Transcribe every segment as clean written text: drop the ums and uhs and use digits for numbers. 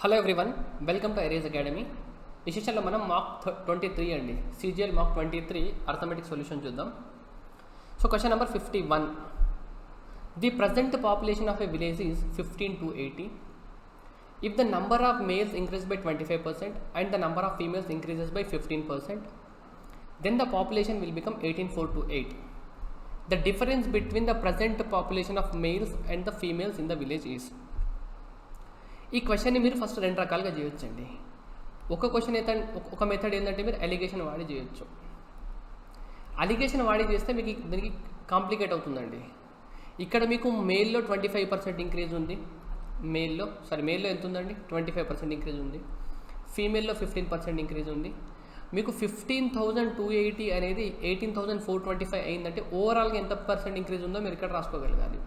Hello everyone, welcome to ఐరియస్ academy. ఈ సెషన్లో మనం మాక్ 23 అండి, CGL మాక్ 23 అర్థమెటిక్ సొల్యూషన్ చూద్దాం. So question number 51. The present population of a village is 15 to 80. If the number of males increase by 25% and the number of females increases by 15%, then the population will become 18:4 to 8. The difference between the present population of males and the females in the village is. ఈ క్వశ్చన్ని మీరు first రెండు రకాలుగా చేయొచ్చండి. ఒక method ఏంటంటే మీరు allegation వాడి చేయొచ్చు. అలిగేషన్ వాడి చేస్తే మీకు దీనికి కాంప్లికేట్ అవుతుందండి. ఇక్కడ మీకు మేల్లో 25% ఇంక్రీజ్ ఉంది, మేల్లో ఎంత ఉందండి, 25% ఇంక్రీజ్ ఉంది. ఫీమేల్లో 15% ఇంక్రీజ్ ఉంది. మీకు 15,280 అనేది 18,425 అయిందంటే ఓవరాల్గా ఎంత పర్సెంట్ ఇంక్రీజ్ ఉందో మీరు ఇక్కడ రాసుకోగలగాలి.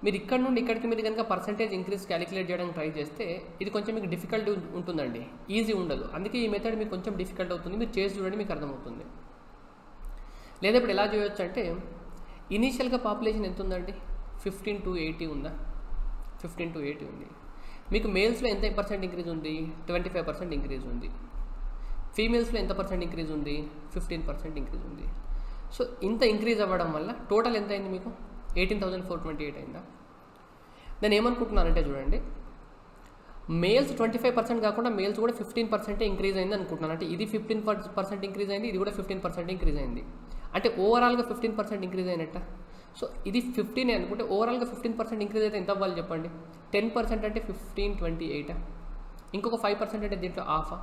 మీరు ఇక్కడ నుండి ఇక్కడికి మీరు కనుక పర్సెంటేజ్ ఇంక్రీజ్ క్యాలిక్యులేట్ చేయడానికి ట్రై చేస్తే ఇది కొంచెం మీకు డిఫికల్ట్ ఉంటుందండి, ఈజీ ఉండదు. అందుకే ఈ మెథడ్ మీకు కొంచెం డిఫికల్ట్ అవుతుంది. మీరు చేసి చూడండి, మీకు అర్థమవుతుంది. లేదా ఇప్పుడు ఎలా చేయొచ్చు అంటే, ఇనీషియల్గా పాపులేషన్ ఎంత ఉందండి, 15 to 80 ఉందా, 15 to 80 ఉంది. మీకు మేల్స్లో ఎంత పర్సెంట్ ఇంక్రీజ్ ఉంది, 25% ఇంక్రీజ్ ఉంది. ఫీమేల్స్లో ఎంత పర్సెంట్ ఇంక్రీజ్ ఉంది, 15% ఇంక్రీజ్ ఉంది. సో ఇంత ఇంక్రీజ్ అవ్వడం వల్ల టోటల్ ఎంత అయింది, మీకు 18,428 అయిందా. నేను ఏమనుకుంటున్నానంటే చూడండి, మేల్స్ 25% కాకుండా మేల్స్ కూడా 15% ఇంక్రీజ్ అయింది అనుకుంటున్నాను. అంటే ఇది 15% ఇంక్రీజ్ అయింది, ఇది కూడా 15% ఇంక్రీజ్ అయింది. అంటే ఓవరాల్గా 15% ఇంక్రీజ్ అయినట్ట. సో ఇది 15 అనుకుంటే ఓవరాల్గా 15% ఇంక్రీజ్ అయితే ఎంత అవ్వాలి చెప్పండి. 10% అంటే 1528. ఇంకొక 5% అంటే దీంట్లో హాఫ్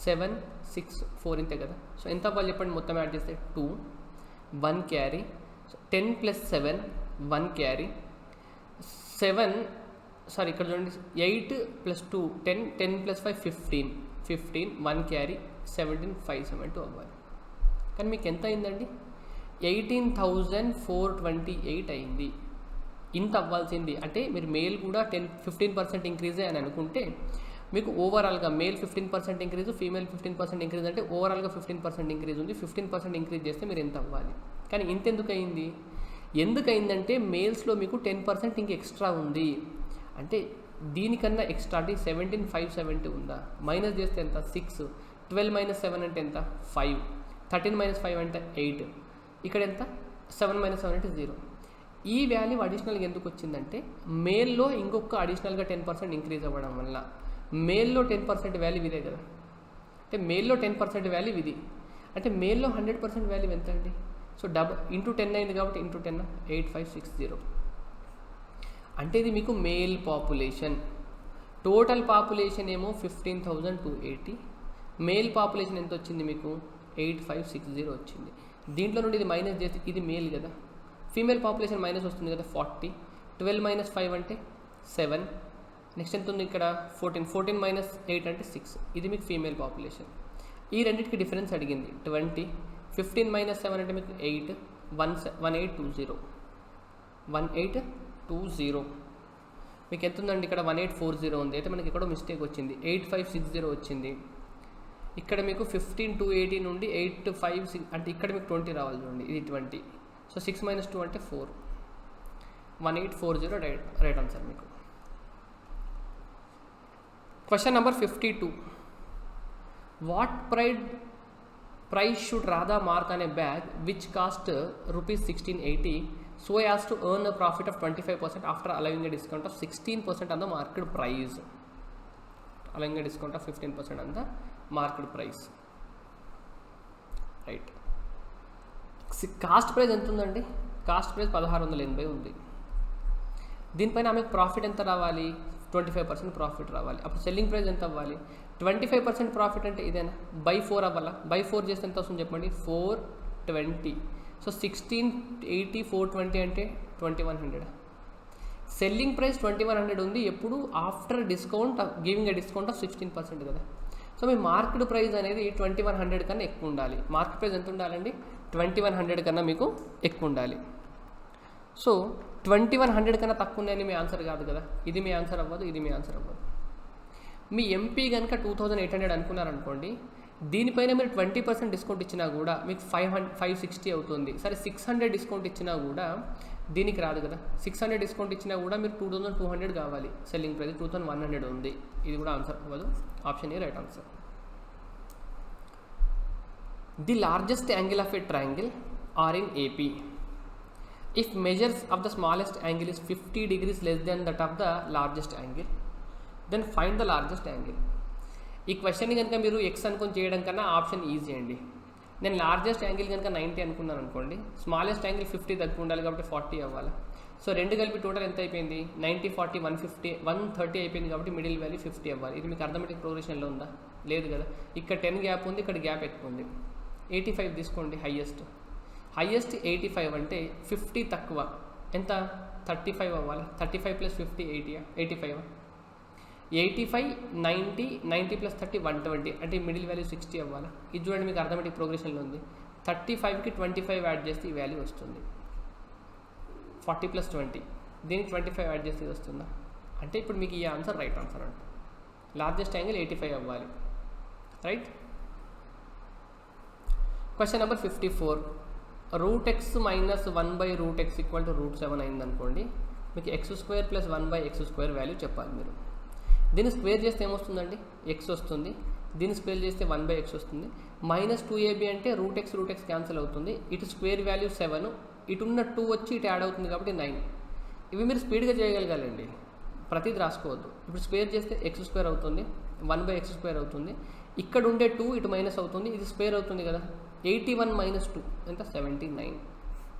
7, 6, 4 ఇంతే కదా. సో ఎంత అవ్వాలి చెప్పండి, మొత్తం యాడ్ చేస్తే 2, 1 క్యారీ. So 10 + 7 1 carry. 7 ఇక్కడ చూడండి, 8 + 2 10, 10 + 5 15, 1 క్యారీ, 17, 572 అవ్వాలి. కానీ మీకు ఎంత అయిందండి, 18,428 అయింది. ఇంత అవ్వాల్సింది. అంటే మీరు మేల్ కూడా 15% ఇంక్రీజే అని అనుకుంటే మీకు ఓవరాల్గా మేల్ 15% ఇంక్రీజ్, ఫీమేల్ 15% ఇంక్రీజ్, అంటే ఓవరాల్గా 15% ఇంక్రీజ్ ఉంది. 15% ఇంక్రీజ్ చేస్తే మీరు ఎంత అవ్వాలి. కానీ ఇంత ఎందుకయిందంటే మేల్స్లో మీకు 10% ఇంక ఎక్స్ట్రా ఉంది. అంటే దీనికన్నా ఎక్స్ట్రా అంటే 17,570 ఉందా. మైనస్ చేస్తే ఎంత, 6. 12 - 7 అంటే ఎంత, 5. 13 - 5 అంటే 8. ఇక్కడ ఎంత, 7 - 7 అంటే 0. ఈ వాల్యూ అడిషనల్గా ఎందుకు వచ్చిందంటే మేల్లో ఇంకొక అడిషనల్గా 10% ఇంక్రీజ్ అవ్వడం వల్ల. మేల్లో 10% వాల్యూ ఇదే కదా. అంటే మేల్లో 10% వాల్యూ ఇది. అంటే మేల్లో 100% వాల్యూ ఎంత అండి. సో ఇంటూ 10 అయింది కాబట్టి ఇంటూ 10 8560. అంటే ఇది మీకు మేల్ పాపులేషన్. టోటల్ పాపులేషన్ ఏమో 15,280. మేల్ పాపులేషన్ ఎంత వచ్చింది మీకు, 8560 వచ్చింది. దీంట్లో నుండి ఇది మైనస్ చేస్తే ఇది మేల్ కదా. ఫీమేల్ పాపులేషన్ మైనస్ వస్తుంది కదా, 40. 12 - 5 అంటే 7. నెక్స్ట్ ఎంత ఉంది ఇక్కడ, 14. 14 - 8 అంటే 6. ఇది మీకు ఫీమేల్ పాపులేషన్. ఈ రెండింటికి డిఫరెన్స్ అడిగింది 20. 15 - 7 అంటే మీకు 8. 1820. 1820 మీకు ఎంత ఉందండి, ఇక్కడ 1840 ఉంది. అయితే మనకి ఇక్కడ మిస్టేక్ వచ్చింది, 8560 వచ్చింది. ఇక్కడ మీకు 15,280 నుండి 856 అంటే ఇక్కడ మీకు 20 రావాలి చూడండి, ఇది 20. సో 6 - 2 అంటే 4. 1840 రైట్ ఆన్సర్ మీకు. Question number 52. What price should Radha mark on a bag which cost rupees 1680 so as to earn a profit of 25% after allowing a discount of 16% on the market price. Allowing a discount of 15% on the market price. Right. Cost price ఎంత ఉందండి, cost price 1680 ఉంది. దీనిపైన ఆమెకు profit ఎంత రావాలి, 25% profit రావాలి. అప్పుడు selling price ఎంత అవ్వాలి, 25% ప్రాఫిట్ అంటే ఇదేనా, బై 4 అవ్వాలా. బై 4 చేస్తే ఎంత వస్తుంది చెప్పండి, 420. సో 1680 420 అంటే 2100. సెల్లింగ్ ప్రైస్ 2100 ఉంది. ఎప్పుడు, after discount, giving a discount of 16% కదా. సో మీ మార్కెట్ ప్రైస్ అనేది 2100 కన్నా ఎక్కువ ఉండాలి. మార్కెట్ ప్రైస్ ఎంత ఉండాలండి, 2100 కన్నా మీకు ఎక్కువ ఉండాలి. సో 2100 కన్నా తక్కువ ఉన్నాయని మీ ఆన్సర్ కాదు కదా. ఇది మీ ఆన్సర్ అవ్వదు, ఇది మీ ఆన్సర్ అవ్వదు. మీ ఎంపీ కనుక 2800 అనుకున్నారనుకోండి, దీనిపైన మీరు 20% డిస్కౌంట్ ఇచ్చినా కూడా మీకు 560 అవుతుంది. సరే 600 డిస్కౌంట్ ఇచ్చినా కూడా దీనికి రాదు కదా. 600 డిస్కౌంట్ ఇచ్చినా కూడా మీరు 2200 కావాలి. సెల్లింగ్ ప్రైస్ 2100 ఉంది. ఇది కూడా ఆన్సర్ అవ్వదు. Option A right answer. The largest angle of a triangle are in AP. If measures of the smallest angle is 50 degrees less than that of the largest angle, then find the largest angle. ఈ question కనుక మీరు X అనుకుని చేయడం కన్నా option easy అండి. నేను largest angle కనుక 90 అనుకున్నాను అనుకోండి, స్మాలెస్ట్ యాంగిల్ 50 తక్కువ ఉండాలి కాబట్టి 40 అవ్వాలి. సో రెండు కలిపి టోటల్ ఎంత అయిపోయింది? 90, 40, 150, 130 అయిపోయింది కాబట్టి మిడిల్ వాల్యూ 50 అవ్వాలి. ఇది మీకు అర్థమెటిక్ ప్రోగ్రెషన్లో ఉందా? లేదు కదా. ఇక్కడ 10 గ్యాప్ ఉంది, ఇక్కడ గ్యాప్ ఎక్కువ ఉంది. 85 తీసుకోండి హైయెస్ట్ 85 అంటే 50 తక్కువ ఎంత? 35 అవ్వాలి. 35 + 50 85. 85, 90, 90 + 30 120 అంటే మిడిల్ వాల్యూ 60 అవ్వాలి. ఇది చూడండి మీకు అర్థమెటిక్ ప్రోగ్రెషన్లో ఉంది. 35కి 25 యాడ్ చేస్తే ఈ వాల్యూ వస్తుంది. 40 + 20 దీనికి 25 యాడ్ చేస్తే ఇది వస్తుందా? అంటే ఇప్పుడు మీకు ఈ ఆన్సర్ రైట్ ఆన్సర్ అంటే లార్జెస్ట్ యాంగిల్ 85 అవ్వాలి. Right. Question number 54. √x - 1/√x = √7 అయింది అనుకోండి. మీకు x² + 1/x² వాల్యూ చెప్పాలి మీరు. దీన్ని స్క్వేర్ చేస్తే ఏమొస్తుందండి? x వస్తుంది. దీన్ని స్క్వేర్ చేస్తే 1/x వస్తుంది. -2ab అంటే √x క్యాన్సిల్ అవుతుంది. ఇటు స్క్వేర్ వాల్యూ 7, ఇటు ఉన్న 2 వచ్చి ఇటు యాడ్ అవుతుంది కాబట్టి 9. ఇవి మీరు స్పీడ్గా చేయగలగాలండి, ప్రతిది రాసుకోవద్దు. ఇప్పుడు స్క్వేర్ చేస్తే x² అవుతుంది, 1/x² అవుతుంది. ఇక్కడ ఉండే 2 ఇటు మైనస్ అవుతుంది, ఇది స్క్వేర్ అవుతుంది కదా. 81 - 2 ఎంత? 79.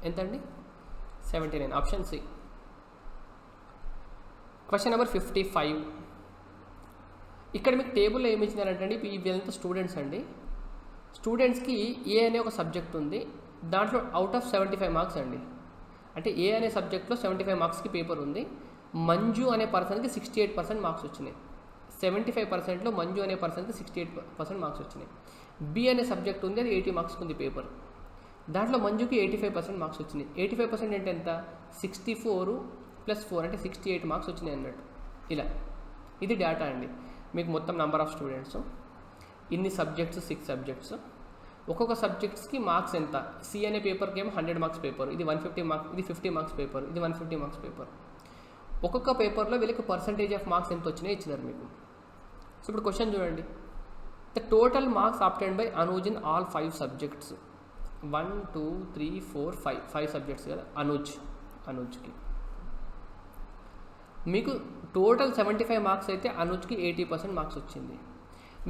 ఎంత అండి? 79. Option C. Question number 55. ఇక్కడ మీకు టేబుల్లో ఏమి ఇచ్చినారంటే వీళ్ళంతా స్టూడెంట్స్ అండి. స్టూడెంట్స్కి ఏ అనే ఒక సబ్జెక్ట్ ఉంది, దాంట్లో అవుట్ ఆఫ్ 75 మార్క్స్ అండి. అంటే ఏ అనే సబ్జెక్ట్లో 75 మార్క్స్కి పేపర్ ఉంది. మంజు అనే పర్సన్కి 68% మార్క్స్ వచ్చినాయి. 75%లో మంజు అనే పర్సన్కి 68% మార్క్స్ వచ్చినాయి. బి అనే సబ్జెక్ట్ ఉంది, అది 80 మార్క్స్కి ఉంది పేపర్. దాంట్లో మంజుకి 85% మార్క్స్ వచ్చినాయి. 85% అంటే ఎంత? 64 + 4 అంటే 68 మార్క్స్ వచ్చినాయి అన్నట్టు. ఇలా ఇది డేటా అండి. మీకు మొత్తం నెంబర్ ఆఫ్ స్టూడెంట్స్, ఇన్ని సబ్జెక్ట్స్, 6 సబ్జెక్ట్స్, ఒక్కొక్క సబ్జెక్ట్స్కి మార్క్స్ ఎంత. సి అనే పేపర్కి ఏమో 100 మార్క్స్ పేపర్, ఇది 150 మార్క్స్, ఇది 50 మార్క్స్ పేపర్, ఇది 150 మార్క్స్ పేపర్. ఒక్కొక్క పేపర్లో వీళ్ళకి పర్సంటేజ్ ఆఫ్ మార్క్స్ ఎంత వచ్చినాయి ఇచ్చినారు మీకు. సో ఇప్పుడు క్వశ్చన్ చూడండి. The total marks obtained by Anuj in all 5 subjects. 1, 2, 3, 4, 5 subjects కదా. అనూజ్కి మీకు టోటల్ 75 మార్క్స్ అయితే అనూజ్కి 80% మార్క్స్ వచ్చింది.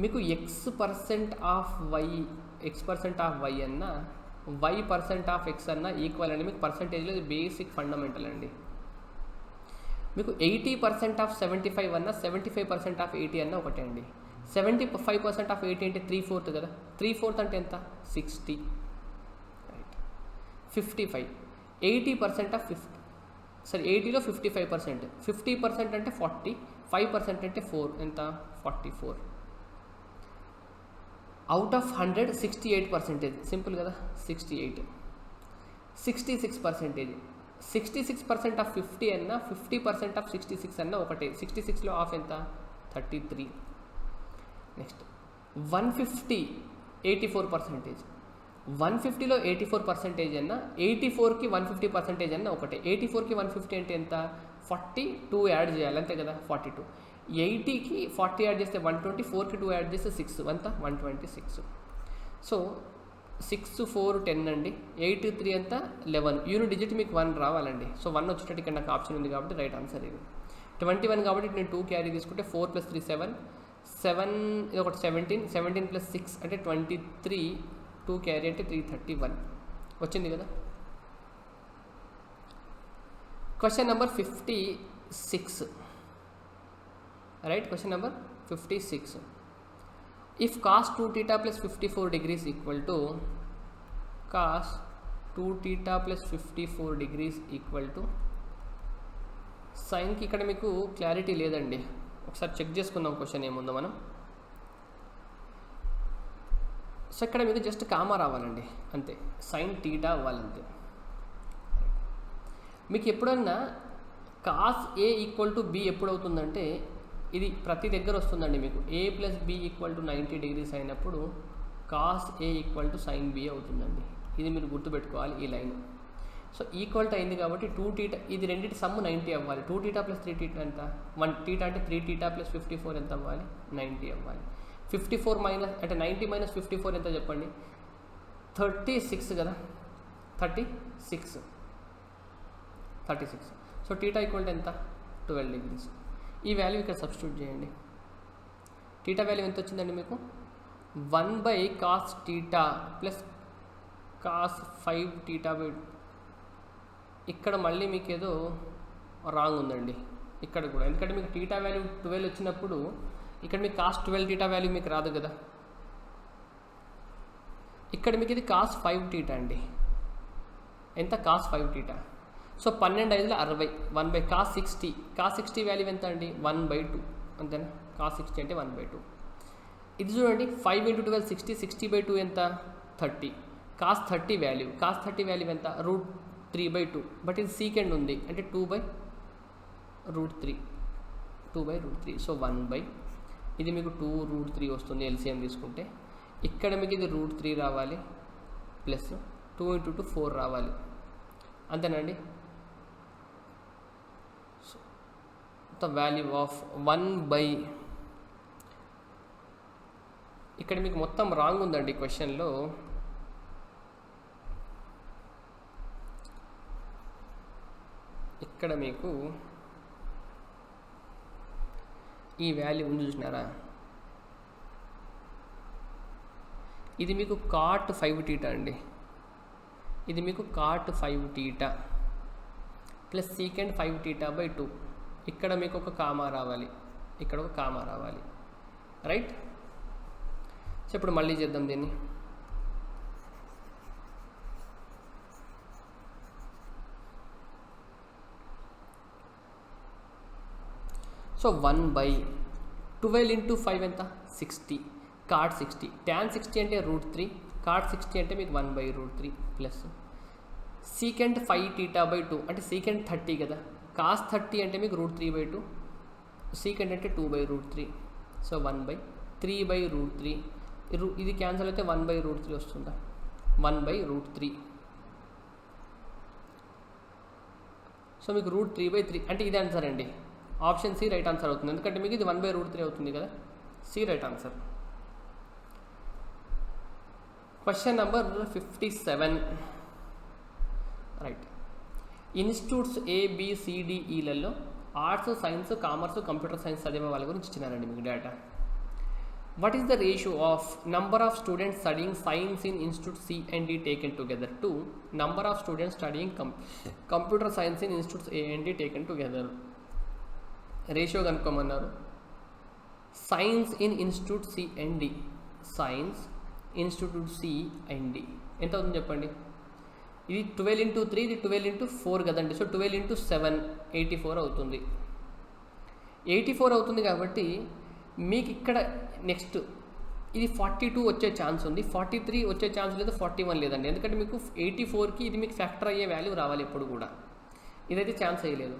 మీకు x% ఆఫ్ y అన్న y% ఆఫ్ x అన్న ఈక్వల్ అండి. మీకు పర్సంటేజ్లో ఇది బేసిక్ ఫండమెంటల్ అండి. మీకు 80% ఆఫ్ 75 అన్న 75% ఆఫ్ 80 అన్న ఒకటే అండి. 75% ఆఫ్ 80 అంటే 3/4 కదా. 3/4 అంటే ఎంత? 60. రైట్. 55. 80% ఆఫ్ 50, సరే 80లో 55%. 50% అంటే 40, 5% అంటే 4 ఎంత? 44. Out of 100 68%. సింపుల్ కదా. 68. 66%. 66% ఆఫ్ 50 అన్న 50% ఆఫ్ 66 అన్న ఒకటే. 66లో ఆఫ్ ఎంత? 33. నెక్స్ట్ 150 84%. 150లో 84% అన్న 84కి 150% అన్న ఒకటే. 84కి 150 అంటే ఎంత? 42 యాడ్ చేయాలి అంతే కదా. 42. 80కి 40 యాడ్ చేస్తే 120, 4కి 2 యాడ్ చేస్తే 6 అంత 126. సో 6, 4, 10 అండి. 8, 3 అంతా 11. యూనిట్ డిజిట్ మీకు 1 రావాలండి. సో 1 వచ్చేటట్టు ఇక్కడ నాకు ఆప్షన్ ఉంది కాబట్టి రైట్ ఆన్సర్ ఇది. 21 కాబట్టి నేను 2 క్యారీ తీసుకుంటే 4 + 3 7, 7 ఇది ఒకటి 17, 17 + 6 అంటే 23, 2 క్యారీ అంటే 331 వచ్చింది కదా. Question number 56. Right. Question number 56. If cos 2θ + 54 degrees equal to cos 2θ + 54 degrees equal to సైన్కి ఇక్కడ మీకు క్లారిటీ లేదండి. ఒకసారి చెక్ చేసుకుందాం క్వశ్చన్ ఏముందో మనం. సో ఇక్కడ మీకు జస్ట్ కామా రావాలండి అంతే. సైన్ టీటా అవ్వాలంతే. మీకు ఎప్పుడన్నా కాస్ A = B ఎప్పుడు అవుతుందంటే ఇది ప్రతి దగ్గర వస్తుందండి మీకు. A + B = 90 degrees అయినప్పుడు కాస్ A = sin B అవుతుందండి. ఇది మీరు గుర్తుపెట్టుకోవాలి ఈ లైన్. సో ఈక్వల్ అయింది కాబట్టి 2 θ, ఇది రెండింటి సమ్ 90 అవ్వాలి. 2 θ ప్లస్ 3 θ ఎంత, 1 θ అంటే 3 θ ప్లస్ 54 ఎంత అవ్వాలి, 90 అవ్వాలి. 54 మైనస్ అంటే 90 మైనస్ 54 ఎంత చెప్పండి, 36 కదా, 36. సో θ ఈక్వల్ టు ఎంత, 12 degrees. ఈ వాల్యూ ఇక్కడ సబ్స్టిట్యూట్ చేయండి. θ వాల్యూ ఎంత వచ్చిందండి మీకు, 1/cos θ ప్లస్ cos 5θ. ఇక్కడ మళ్ళీ మీకు ఏదో రాంగ్ ఉందండి ఇక్కడ కూడా, ఎందుకంటే మీకు θ వాల్యూ 12 వచ్చినప్పుడు ఇక్కడ మీకు cos 12 θ వాల్యూ మీకు రాదు కదా. ఇక్కడ మీకు ఇది cos 5θ అండి, ఎంత, cos 5θ. So 12 5 60, 1/cos 60. cos 60 value ఎంత అండి, 1/2 అంతేనా, cos 60 అంటే 1/2. ఇది చూడండి 5 × 12 60, 60/2 ఎంత, 30. cos 30 వాల్యూ ఎంత, √3/2. బట్ ఇది సీకెండ్ ఉంది అంటే 2/√3. సో 1/, ఇది మీకు 2√3 వస్తుంది ఎల్సిఎం తీసుకుంటే. ఇక్కడ మీకు ఇది √3 రావాలి ప్లస్ 2 × 2 4 రావాలి, అంతేనండి. సో ద వాల్యూ ఆఫ్ 1/, ఇక్కడ మీకు మొత్తం రాంగ్ ఉందండి క్వశ్చన్లో. ఇక్కడ మీకు ఈ వాల్యూ ఉంది చూసినారా, ఇది మీకు cot 5θ అండి, ఇది మీకు cot 5θ ప్లస్ సీకెండ్ 5θ/2. ఇక్కడ మీకు ఒక కామా రావాలి, ఇక్కడ ఒక కామా రావాలి, రైట్. సో ఇప్పుడు మళ్ళీ చేద్దాం దీన్ని. సో 1/12 × 5 ఎంత, 60. cot 60, tan 60 అంటే √3, cot 60 అంటే మీకు 1/√3 ప్లస్ సీకెండ్ 5θ/2 అంటే సీకెండ్ 30 కదా, cos 30 అంటే మీకు √3/2, సీకెండ్ అంటే 2/√3. సో 1/3/√3, ఇది క్యాన్సల్ అయితే 1/√3 వస్తుందా, 1/√3. సో మీకు √3/3 అంటే ఇది ఆన్సర్ అండి. ఆప్షన్ సి రైట్ ఆన్సర్ అవుతుంది, ఎందుకంటే మీకు ఇది 1/√3 అవుతుంది కదా. C right answer. Question number 57, right. Institutes ABCDEలలో arts, science, commerce, computer science చదివే వాళ్ళ గురించి ఇచ్చినారండి మీకు data. What is the ratio of number of students studying science in institute C and D taken together to number of students studying computer science in institutes A and D taken together. Ratio కనుక్కోమన్నారు. Science in institute C and D, science institute C and D ఎంత అవుతుంది చెప్పండి. ఇది 12 × 3, ఇది 12 × 4 కదండి. So 12 × 7 84 అవుతుంది. 84 అవుతుంది కాబట్టి మీకు ఇక్కడ నెక్స్ట్ ఇది 42 వచ్చే ఛాన్స్ ఉంది, 43 వచ్చే ఛాన్స్ లేదు, 41 లేదండి. ఎందుకంటే మీకు 84కి ఇది మీకు ఫ్యాక్టర్ అయ్యే వాల్యూ రావాలి ఎప్పుడు కూడా, ఇదైతే ఛాన్స్ అయ్యలేదు.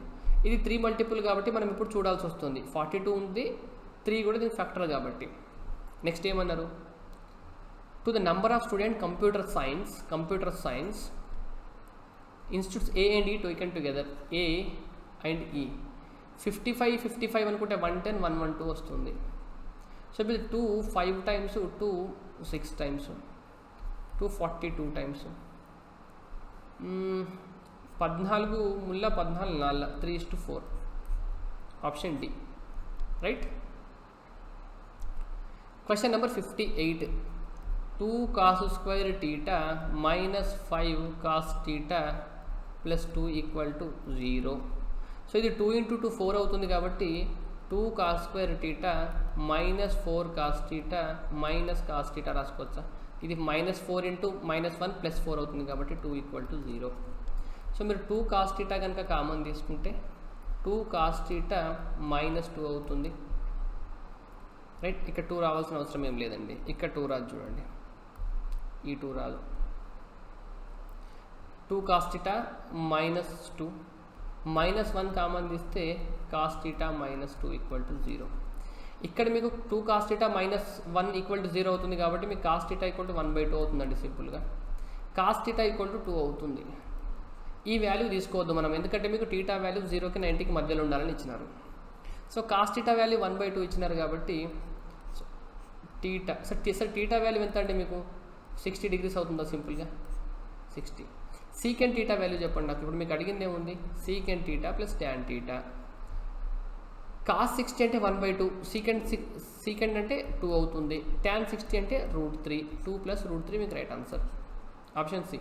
ఇది 3 మల్టిపుల్ కాబట్టి మనం ఇప్పుడు చూడాల్సి వస్తుంది. 42 ఉంది, 3 కూడా దీనికి ఫ్యాక్టర్ కాబట్టి. నెక్స్ట్ ఏమన్నారు, to the number of student computer science institutes A and E taken together, A and E 55 అనుకుంటే 110 112 వస్తుంది. సో ఇప్పుడు 2 5 times, 2 6 times, 242 times, 14 ముల్ల 14 4 3:4. Option D right. Question number 58, 2 cos square θ minus 5 cos θ plus 2 equal to 0. So ఇది 2 × 2 4 అవుతుంది కాబట్టి 2 cos square θ minus 4 cos θ minus cos θ రాసుకోవచ్చా. ఇది -4 × -1 + 4 అవుతుంది కాబట్టి 2 equal to 0. సో మీరు 2 cos θ కనుక కామన్ తీసుకుంటే 2 cos θ -2 అవుతుంది, రైట్. ఇక్కడ 2 రావాల్సిన అవసరం ఏం లేదండి, ఇక్కడ 2 రాదు చూడండి, ఈ 2 రాదు. 2 cos θ -2 -1 కామన్ తీస్తే cos θ -2 equal to 0. ఇక్కడ మీకు 2 cos θ -1 equal to 0 అవుతుంది కాబట్టి మీకు cos θ equal to 1/2 అవుతుందండి సింపుల్గా. cos θ equal to 2 అవుతుంది. ఈ వాల్యూ తీసుకోవద్దు మనం, ఎందుకంటే మీకు టీటా వాల్యూ 0కి 90కి మధ్యలో ఉండాలని ఇచ్చినారు. సో కాస్ టీటా వాల్యూ 1/2 ఇచ్చినారు కాబట్టి టీటా సార్ టీటా వాల్యూ ఎంత అంటే మీకు 60 degrees అవుతుందా సింపుల్గా 60. సీకెండ్ టీటా వాల్యూ చెప్పండి నాకు. ఇప్పుడు మీకు అడిగింది ఏముంది, secant theta plus tan theta. Cos 60 అంటే 1/2, సీకెండ్ అంటే 2 అవుతుంది, ట్యాన్ 60 అంటే √3, 2 + √3 మీకు right answer option C.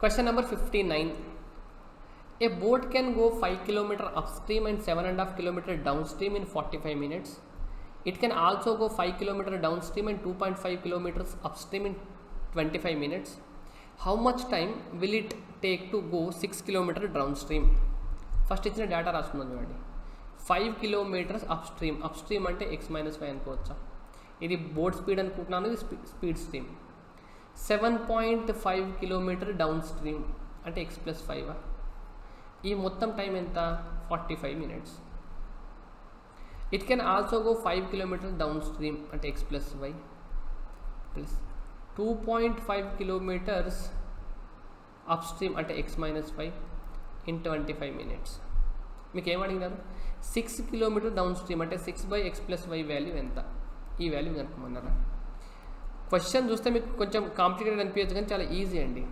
Question number 59. A boat can go 5 km upstream and 7.5 km downstream in 45 minutes. It can also go 5 km downstream and 2.5 km upstream in 25 minutes. How much time will it take to go 6 km downstream? First ఇచ్చిన data రాసుకున్నాం చూడండి. 5 km upstream అంటే x-5 అనుకోవచ్చా, ఇది boat speed అనుకుంటున్నాను, ఇది speed stream. 7.5 km down stream అంటే x+5. ఈ మొత్తం టైం ఎంత, 45 minutes. It can also go 5 km down stream అంటే x+y plus 2.5 km up stream అంటే x-5 ఇన్ 25 minutes. మీకు ఏమడిగినారు, 6 km డౌన్ స్ట్రీమ్ అంటే 6/x+y వాల్యూ ఎంత, ఈ వాల్యూ కనుక్కోమన్నారా. క్వశ్చన్ చూస్తే మీకు కొంచెం కాంప్లికేటెడ్ అనిపించచ్చు కానీ చాలా ఈజీ అండి.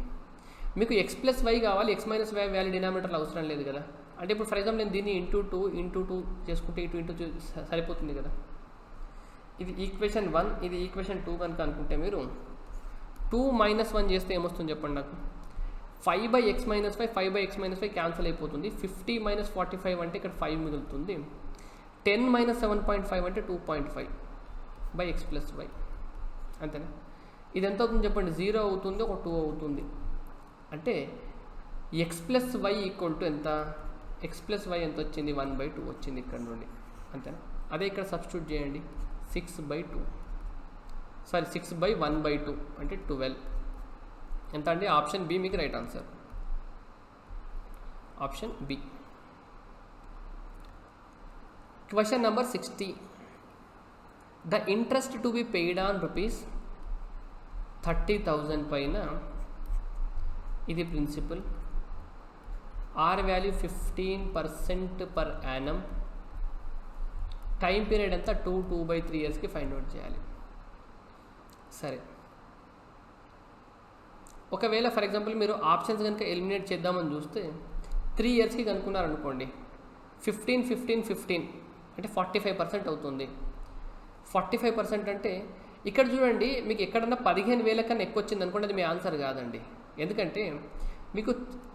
మీకు x+y కావాలి, x-y వాల్యూ డినామినేటర్లో అవసరం లేదు కదా. అంటే ఇప్పుడు ఫర్ ఎగ్జాంపుల్ నేను దీన్ని ఇంటూ చేసుకుంటే ఇటు సరిపోతుంది కదా. ఇది ఈక్వేషన్ 1, ఇది ఈక్వేషన్ 2 కనుక అనుకుంటే మీరు 2 - 1 చేస్తే ఏమొస్తుంది చెప్పండి నాకు. 5/x-5 5/x-5 క్యాన్సిల్ అయిపోతుంది. 50 - 45 అంటే ఇక్కడ 5 మిగులుతుంది. 10 - 7.5 అంటే 2.5/x+y అంతేనా. ఇది ఎంత అవుతుంది చెప్పండి, 0 అవుతుంది, ఒక 2 అవుతుంది. అంటే x+y ఈక్వల్ టు ఎంత, x+y ఎంత వచ్చింది, 1/2 వచ్చింది ఇక్కడ నుండి అంతేనా. అదే ఇక్కడ సబ్స్టిట్యూట్ చేయండి, 6/2 సారీ 6/1/2 అంటే 12 ఎంత అండి. ఆప్షన్ బి మీకు right answer, option B. Question number 60. The interest to be paid on ₹30,000 పైన ఇది principal, R value 15% per annum, time period ఎంత 2/3 yearsకి ఫైండ్ అవుట్ చేయాలి. సరే, ఒకవేళ ఫర్ ఎగ్జాంపుల్ మీరు ఆప్షన్స్ కనుక ఎలిమినేట్ చేద్దామని చూస్తే 3 yearsకి కనుక్కున్నారనుకోండి, 15 అంటే 45% అవుతుంది. 45% అంటే ఇక్కడ చూడండి, మీకు ఎక్కడన్నా 15,000 కన్నా ఎక్కువ వచ్చింది అనుకోండి, అది మీ ఆన్సర్ కాదండి. ఎందుకంటే మీకు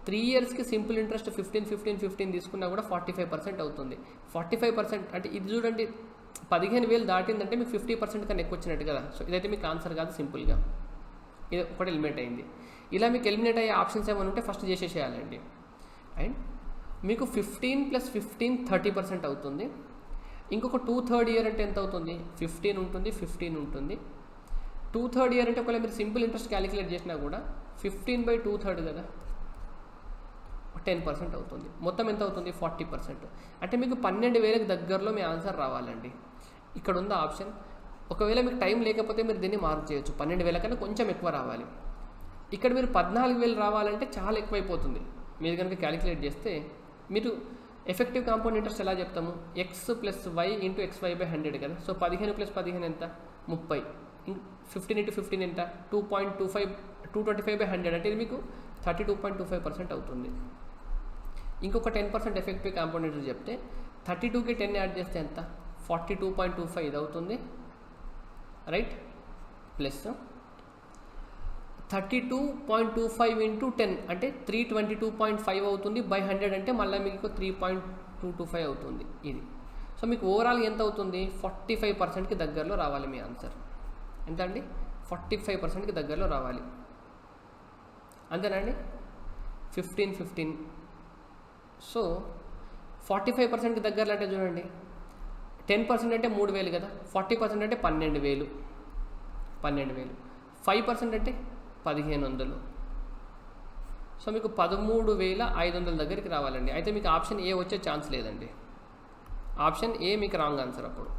3 yearsకి సింపుల్ ఇంట్రెస్ట్ 15 తీసుకున్నా కూడా 45% అవుతుంది. 45% అంటే ఇది చూడండి, 15,000 దాటిందంటే మీకు 50% కన్నా ఎక్కువ వచ్చినట్టు కదా. సో ఇదైతే మీకు ఆన్సర్ కాదు, సింపుల్గా ఇది ఒకటి ఎలిమినేట్ అయింది. ఇలా మీకు ఎలిమినేట్ అయ్యే ఆప్షన్స్ ఏమైనా ఉంటే ఫస్ట్ చేసేసేయాలండి. అండ్ మీకు 15 + 15 30% అవుతుంది. ఇంకొక 2/3 year అంటే ఎంత అవుతుంది, 15 ఉంటుంది, 15 ఉంటుంది. 2/3 year అంటే ఒకవేళ మీరు సింపుల్ ఇంట్రెస్ట్ క్యాలిక్యులేట్ చేసినా కూడా 15/2/3 కదా, 10% అవుతుంది. మొత్తం ఎంత అవుతుంది, 40%. అంటే మీకు 12,000కి దగ్గరలో మీ ఆన్సర్ రావాలండి. ఇక్కడ ఉన్న ఆప్షన్, ఒకవేళ మీకు టైం లేకపోతే మీరు దీన్ని మార్క్ చేయొచ్చు, 12,000 కన్నా కొంచెం ఎక్కువ రావాలి. ఇక్కడ మీరు 14,000 రావాలంటే చాలా ఎక్కువైపోతుంది. మీరు కనుక క్యాలిక్యులేట్ చేస్తే మీరు ఎఫెక్టివ్ కాంపౌండ్ ఇంట్రెస్ట్ ఎలా చెప్తాము, x+y × xy/100 కదా. సో 15 + 15 ఎంత, 30. 15 × 15 ఎంత, 225/100 అంటే ఇది మీకు 32.25% అవుతుంది. ఇంకొక 10% ఎఫెక్టివ్ కాంపౌండ్ ఇంట్రెస్ట్ చెప్తే 32కి 10 యాడ్ చేస్తే ఎంత, 42.25 ఇది అవుతుంది రైట్. ప్లస్ 32.25 × 10 అంటే 322.5 అవుతుంది. /100 అంటే మళ్ళీ మీకు 3.225 అవుతుంది ఇది. సో మీకు ఓవరాల్ ఎంత అవుతుంది, 45%కి దగ్గరలో రావాలి మీ ఆన్సర్. ఎంత అండి, 45%కి దగ్గరలో రావాలి అంతేనండి. 15. సో 45%కి దగ్గరలో అంటే చూడండి, 10% అంటే 3,000 కదా, 40% అంటే 12,000, 5% అంటే 1,500. సో మీకు 13,500 దగ్గరికి రావాలండి. అయితే మీకు ఆప్షన్ ఏ వచ్చే ఛాన్స్ లేదండి. ఆప్షన్ ఏ మీకు రాంగ్ ఆన్సర్. అప్పుడు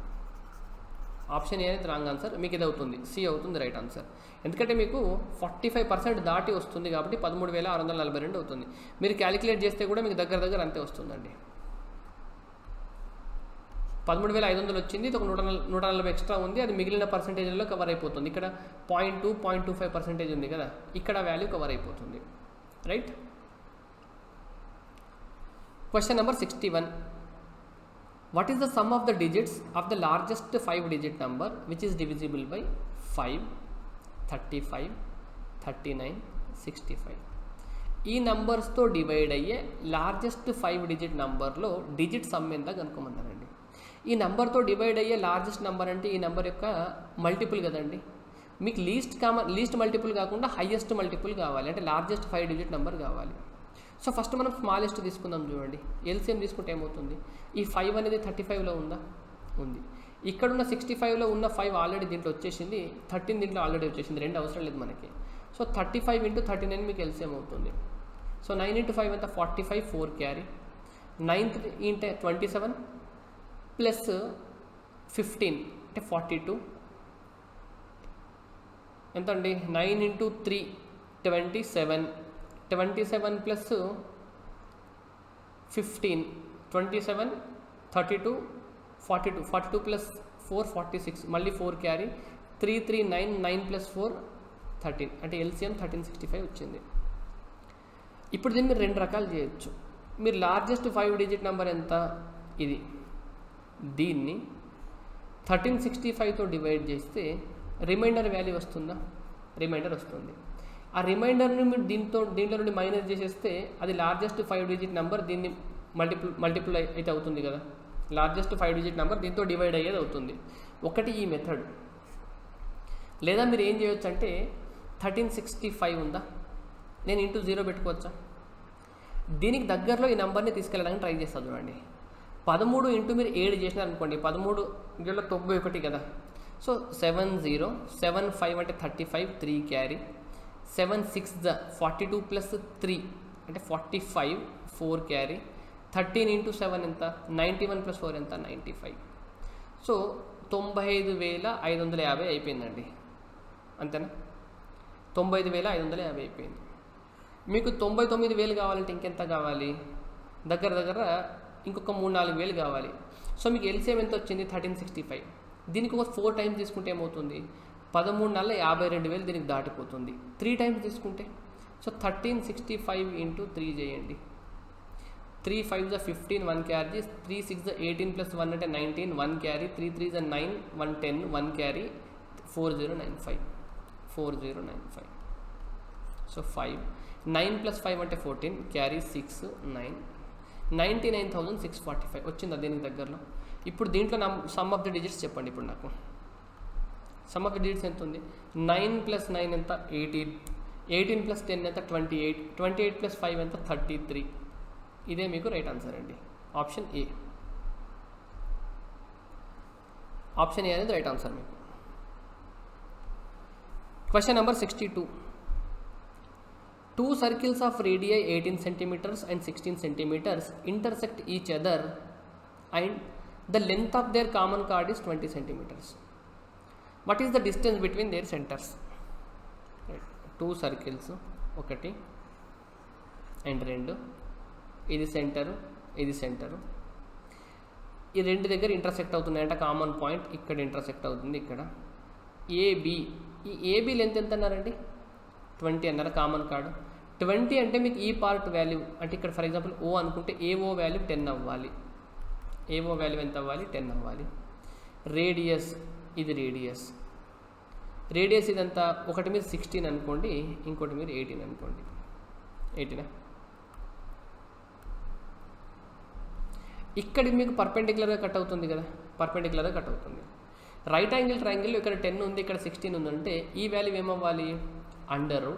ఆప్షన్ ఏ అనేది రాంగ్ ఆన్సర్, మీకు ఇది అవుతుంది, సి అవుతుంది రైట్ ఆన్సర్. ఎందుకంటే మీకు 45% దాటి వస్తుంది కాబట్టి 13,642 అవుతుంది. మీరు క్యాలిక్యులేట్ చేస్తే కూడా మీకు దగ్గర అంతే వస్తుందండి. 13,500 వచ్చింది, ఇది ఒక 140 ఎక్స్ట్రా ఉంది, అది మిగిలిన పర్సెంటేజ్లో కవర్ అయిపోతుంది. ఇక్కడ 0.25% ఉంది కదా, ఇక్కడ వాల్యూ కవర్ అయిపోతుంది. Right. Question number 61. What is the sum of the digits of the largest 5-digit number which is divisible by 5, 35, 39, 65? ఈ నంబర్స్తో డివైడ్ అయ్యే లార్జెస్ట్ 5-digit నంబర్లో డిజిట్ సమ్ ఎంత కనుక్కోమన్నారండి. ఈ నెంబర్తో డివైడ్ అయ్యే లార్జెస్ట్ నెంబర్ అంటే ఈ నెంబర్ యొక్క మల్టిపుల్ కదండి. మీకు లీస్ట్ మల్టిపుల్ కాకుండా హైయెస్ట్ మల్టిపుల్ కావాలి, అంటే లార్జెస్ట్ 5-digit నెంబర్ కావాలి. సో ఫస్ట్ మనం స్మాలెస్ట్ తీసుకుందాం. చూడండి, ఎల్సిఎం తీసుకుంటే ఏమవుతుంది, ఈ 5 అనేది 35లో ఉందా, ఉంది. ఇక్కడున్న 65లో ఉన్న 5 ఆల్రెడీ దీంట్లో వచ్చేసింది, 13 దీంట్లో ఆల్రెడీ వచ్చేసింది, 2 అవసరం లేదు మనకి. సో 35 × 39 మీకు ఎల్సిఎం అవుతుంది. సో 9 × 5 ఎంత, 45, 4 క్యారీ. 9 × 27 ప్లస్ 15 అంటే 42 ఎంత అండి, 9 × 3 27, 27 ప్లస్ 15 27, 32, 42 ప్లస్ 4 46, మళ్ళీ 4 క్యారీ, 3 3 9, 9 ప్లస్ 4 13, అంటే ఎల్సిఎం 1365 వచ్చింది. ఇప్పుడు దీన్ని మీరు 2 రకాలు చేయొచ్చు. మీరు లార్జెస్ట్ 5-digit నెంబర్ ఎంత, ఇది, దీన్ని 1365తో డివైడ్ చేస్తే రిమైండర్ వాల్యూ వస్తుందా, రిమైండర్ వస్తుంది. ఆ రిమైండర్ని మీరు దీంట్లో నుండి మైనస్ చేసేస్తే అది లార్జెస్ట్ 5-digit నెంబర్, దీన్ని మల్టిపుల్ అయితే అవుతుంది కదా, లార్జెస్ట్ 5-digit నెంబర్ దీంతో డివైడ్ అయ్యేది అవుతుంది. ఒకటి ఈ మెథడ్. లేదా మీరు ఏం చేయొచ్చు అంటే 1365 ఉందా, నేను ఇంటూ 0 పెట్టుకోవచ్చా, దీనికి దగ్గరలో ఈ నెంబర్ని తీసుకెళ్ళడానికి ట్రై చేస్తాను. చూడండి, 13 ఇంటూ మీరు 7 చేసినారు అనుకోండి, 13 ఇంట్లో 91 కదా. సో 70, 75 అంటే 35, 3 క్యారీ, 7 6 42 ప్లస్ 3 అంటే 45, 4 క్యారీ, 13 × 7 ఎంత, 91 ప్లస్ 4 ఎంత, 95. సో 95,550 అయిపోయిందండి, అంతేనా, 95,550 అయిపోయింది. మీకు 99,000 కావాలంటే ఇంకెంత కావాలి, దగ్గర ఇంకొక 3-4 వేలు కావాలి. సో మీకు ఎల్సిఎం ఎంత వచ్చింది, 1365. దీనికి ఒక 4 టైమ్స్ తీసుకుంటే ఏమవుతుంది, 13 నెలల 52,000 దీనికి దాటిపోతుంది. 3 టైమ్స్ తీసుకుంటే, సో 1365 × 3 చేయండి. 3 5 15, 1 క్యారీ, 3 6 18 ప్లస్ 1 అంటే 19, 1 క్యారీ, 3 3 9, 1 10, 1 క్యారీ, 4095. సో 5 9 ప్లస్ 5 అంటే 14, క్యారీ 6 9, 99,645 వచ్చిందా దీనికి దగ్గరలో. ఇప్పుడు దీంట్లో సమ్ ఆఫ్ ది డిజిట్స్ చెప్పండి. ఇప్పుడు నాకు సమ్ ఆఫ్ ది డిజిట్స్ ఎంత ఉంది, 9 ప్లస్ 9 ఎంత, 18, 18 ప్లస్ 10 ఎంత, 28, 28 ప్లస్ 5 ఎంత, 33. ఇదే మీకు రైట్ ఆన్సర్ అండి, ఆప్షన్ ఏ. ఆప్షన్ ఏ అనేది రైట్ ఆన్సర్ మీకు. Question number 62. 2 circles of radii 18 centimeters and 16 centimeters intersect each other and the length of their common chord is 20 centimeters. What is the distance between their centers? Right. 2 circles, 1 and 2, ఇది centre, ఇది centre, ఈ రెండు దగ్గర intersect అవుతున్నాయంట, common point ఇక్కడ intersect అవుతుంది, ఇక్కడ AB. ఈ AB length ఎంత అన్నారండి, 20 అన్నారు, కామన్ కార్డు 20 అంటే మీకు ఈ పార్ట్ వాల్యూ అంటే ఇక్కడ ఫర్ ఎగ్జాంపుల్ ఓ అనుకుంటే ఏఓ వాల్యూ 10 అవ్వాలి, ఏఓ వాల్యూ ఎంత అవ్వాలి, 10 అవ్వాలి. రేడియస్, ఇది రేడియస్, రేడియస్ ఇదంతా, ఒకటి మీరు 16 అనుకోండి, ఇంకోటి మీరు 18 అనుకోండి, 18. ఇక్కడ మీకు పర్పెండిక్యులర్గా కట్ అవుతుంది కదా, పర్పెండిక్యులర్గా కట్ అవుతుంది. రైట్ యాంగిల్ ట్రయాంగిల్లో ఇక్కడ 10 ఉంది, ఇక్కడ 16 ఉందంటే ఈ వాల్యూ ఏమవ్వాలి, అండర్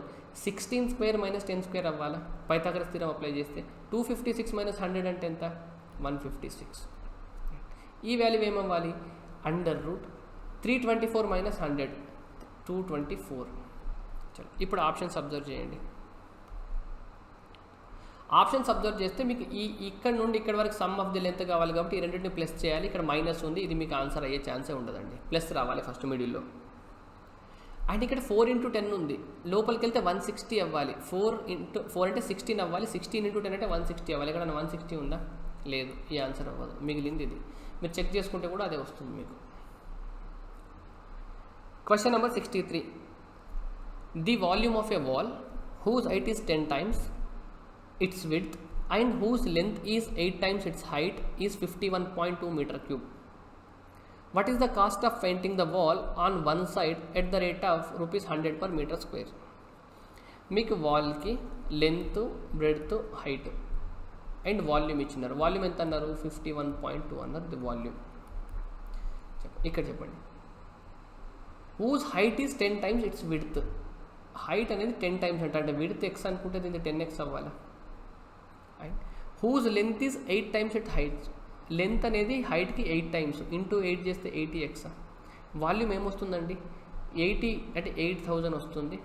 16 స్క్వేర్ మైనస్ 10 స్క్వేర్ అవ్వాలా, పైథాగరస్ థీరం అప్లై చేస్తే. 256 మైనస్ 100 అంటే ఎంత, 156. ఈ వాల్యూ ఏమవ్వాలి, అండర్ రూట్ 324 మైనస్ 100, 224. చలో ఇప్పుడు ఆప్షన్స్ అబ్జర్వ్ చేయండి. ఆప్షన్స్ అబ్జర్వ్ చేస్తే మీకు ఇక్కడ నుండి ఇక్కడ వరకు సమ్ ఆఫ్ ది లెంత్ కావాలి కాబట్టి ఈ రెండింటిని ప్లస్ చేయాలి. ఇక్కడ మైనస్ ఉంది, ఇది మీకు ఆన్సర్ అయ్యే ఛాన్సే ఉండదండి. ప్లస్ రావాలి ఫస్ట్ మిడిల్లో. అండ్ ఇక్కడ 4 × 10 ఉంది, లోపలికి వెళ్తే 160 అవ్వాలి. 4 అంటే 16 అవ్వాలి, 16 × 10 అంటే 160 అవ్వాలి. ఇక్కడ 160 ఉందా? లేదు, ఈ ఆన్సర్ అవ్వదు. మిగిలింది ఇది. మీరు చెక్ చేసుకుంటే కూడా అదే వస్తుంది మీకు. Question number 63. The volume of a wall whose height is 10 times its width and whose length is 8 times its height is 51.2 meter cube. What is the cost of painting the wall on one side at the rate of rupees 100 per meter square? మీకు వాల్కి length, breadth, height and volume ఇచ్చినారు. Volume ఎంత అన్నారు? 51.2 అన్నారు. The volume ఇక్కడ చెప్పండి. whose height is 10 times its width. Height అనేది 10 times అంటే విడ్త్ ఎక్స్ అనుకుంటే దీనికి 10x అవ్వాలి. And whose length is 8 times it height. Length అనేది హైట్కి 8 times, ఇంటూ 8 చేస్తే 80x. వాల్యూమ్ ఏమొస్తుందండి? 80 అంటే 8000 వస్తుంది.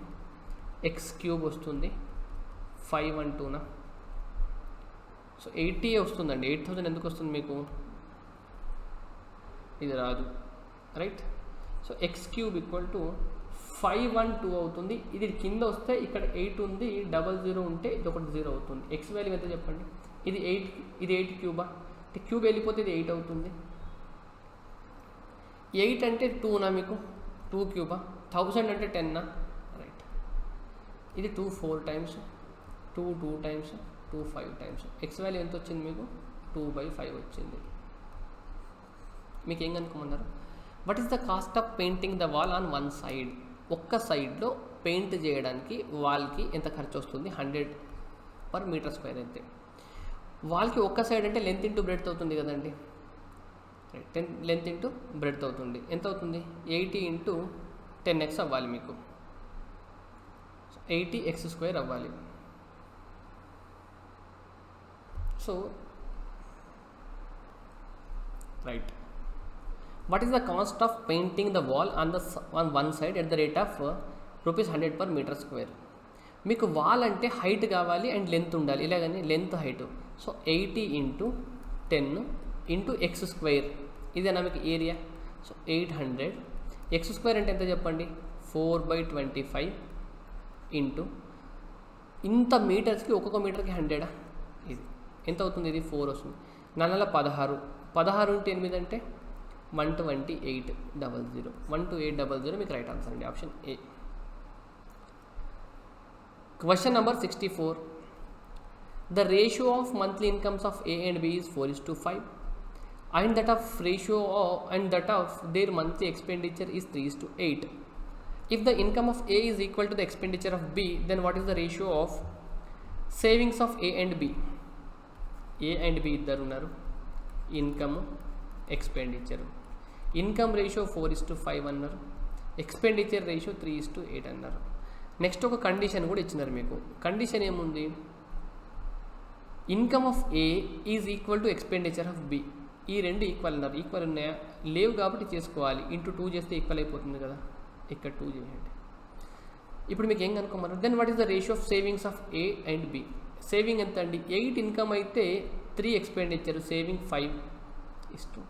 x³ వస్తుంది. 512నా? సో 80 వస్తుందండి. 8000 ఎందుకు వస్తుంది మీకు? ఇది రాదు, రైట్? సో x³ = 512 అవుతుంది. ఇది కింద వస్తే ఇక్కడ 8 ఉంది, 00 ఉంటే ఇది ఒకటి 0 అవుతుంది. ఎక్స్ వాల్యూ ఎంత చెప్పండి? ఇది 8, ఇది 8 క్యూబా? అంటే క్యూబ్ వెళ్ళిపోతే ఇది 8 అవుతుంది. 8 అంటే 2నా మీకు? 2 క్యూబా? 1000 అంటే 10నా? రైట్. ఇది 2 4 times, 2 2 times, 2 5 times. X value ఎంత వచ్చింది మీకు? 2/5 వచ్చింది. మీకు ఏం కనుక్కోమన్నారు? What is the cost of painting the wall on one side. ఒక్క సైడ్లో పెయింట్ చేయడానికి వాల్కి ఎంత ఖర్చు వస్తుంది? 100 per meter square అయితే. వాల్కి ఒక్క సైడ్ అంటే లెంత్ ఇంటూ బ్రెడ్త్ అవుతుంది కదండి. రైట్, లెంత్ ఇంటూ బ్రెడ్త్ అవుతుంది. ఎంత అవుతుంది? 80 × 10x అవ్వాలి మీకు. 80x² అవ్వాలి. So right. What is the cost of painting the wall on one side at the rate of rupees 100 per meter square? మీకు వాల్ అంటే హైట్ కావాలి అండ్ లెంత్ ఉండాలి, ఇలాగని లెంత్ హైట్. So 80 × 10 × x². ఇదేనా మీకు ఏరియా? సో 800. x² అంటే ఎంత చెప్పండి? 4/25 ఇంటూ ఇంత మీటర్స్కి ఒక్కొక్క మీటర్కి 100. ఇది ఎంత అవుతుంది? ఇది 4 వస్తుంది. 4 16. 16 × 8 అంటే 12800. 12800 మీకు రైట్ ఆన్సర్ అండి, option A. Question number 64. The ratio of monthly incomes of A and B is 4:5 and that of their monthly expenditure is 3:8. If the income of A is equal to the expenditure of B, then what is the ratio of savings of A and B? A and B ఇద్దరు ఉన్నారు. Income, expenditure. Income ratio 4:5 అన్నారు, expenditure ratio 3:8 అన్నారు. Next ఒక condition కూడా ఇచ్చినారు మీకు. Condition ఏముంది? Income of A is equal to expenditure of B. ఈ రెండు ఈక్వల్ అన్నారు. ఈక్వల్ ఉన్నాయా? లేవు కాబట్టి చేసుకోవాలి. ఇంటూ 2 చేస్తే ఈక్వల్ అయిపోతుంది కదా. ఇక్కడ 2 చేయండి. ఇప్పుడు మీకు ఏం కనుక్కోమన్నారు? Then what is the ratio of savings of A and B? Saving ఎంత అండి? 8 ఇన్కమ్ అయితే 3 ఎక్స్పెండిచర్, సేవింగ్ 5:2.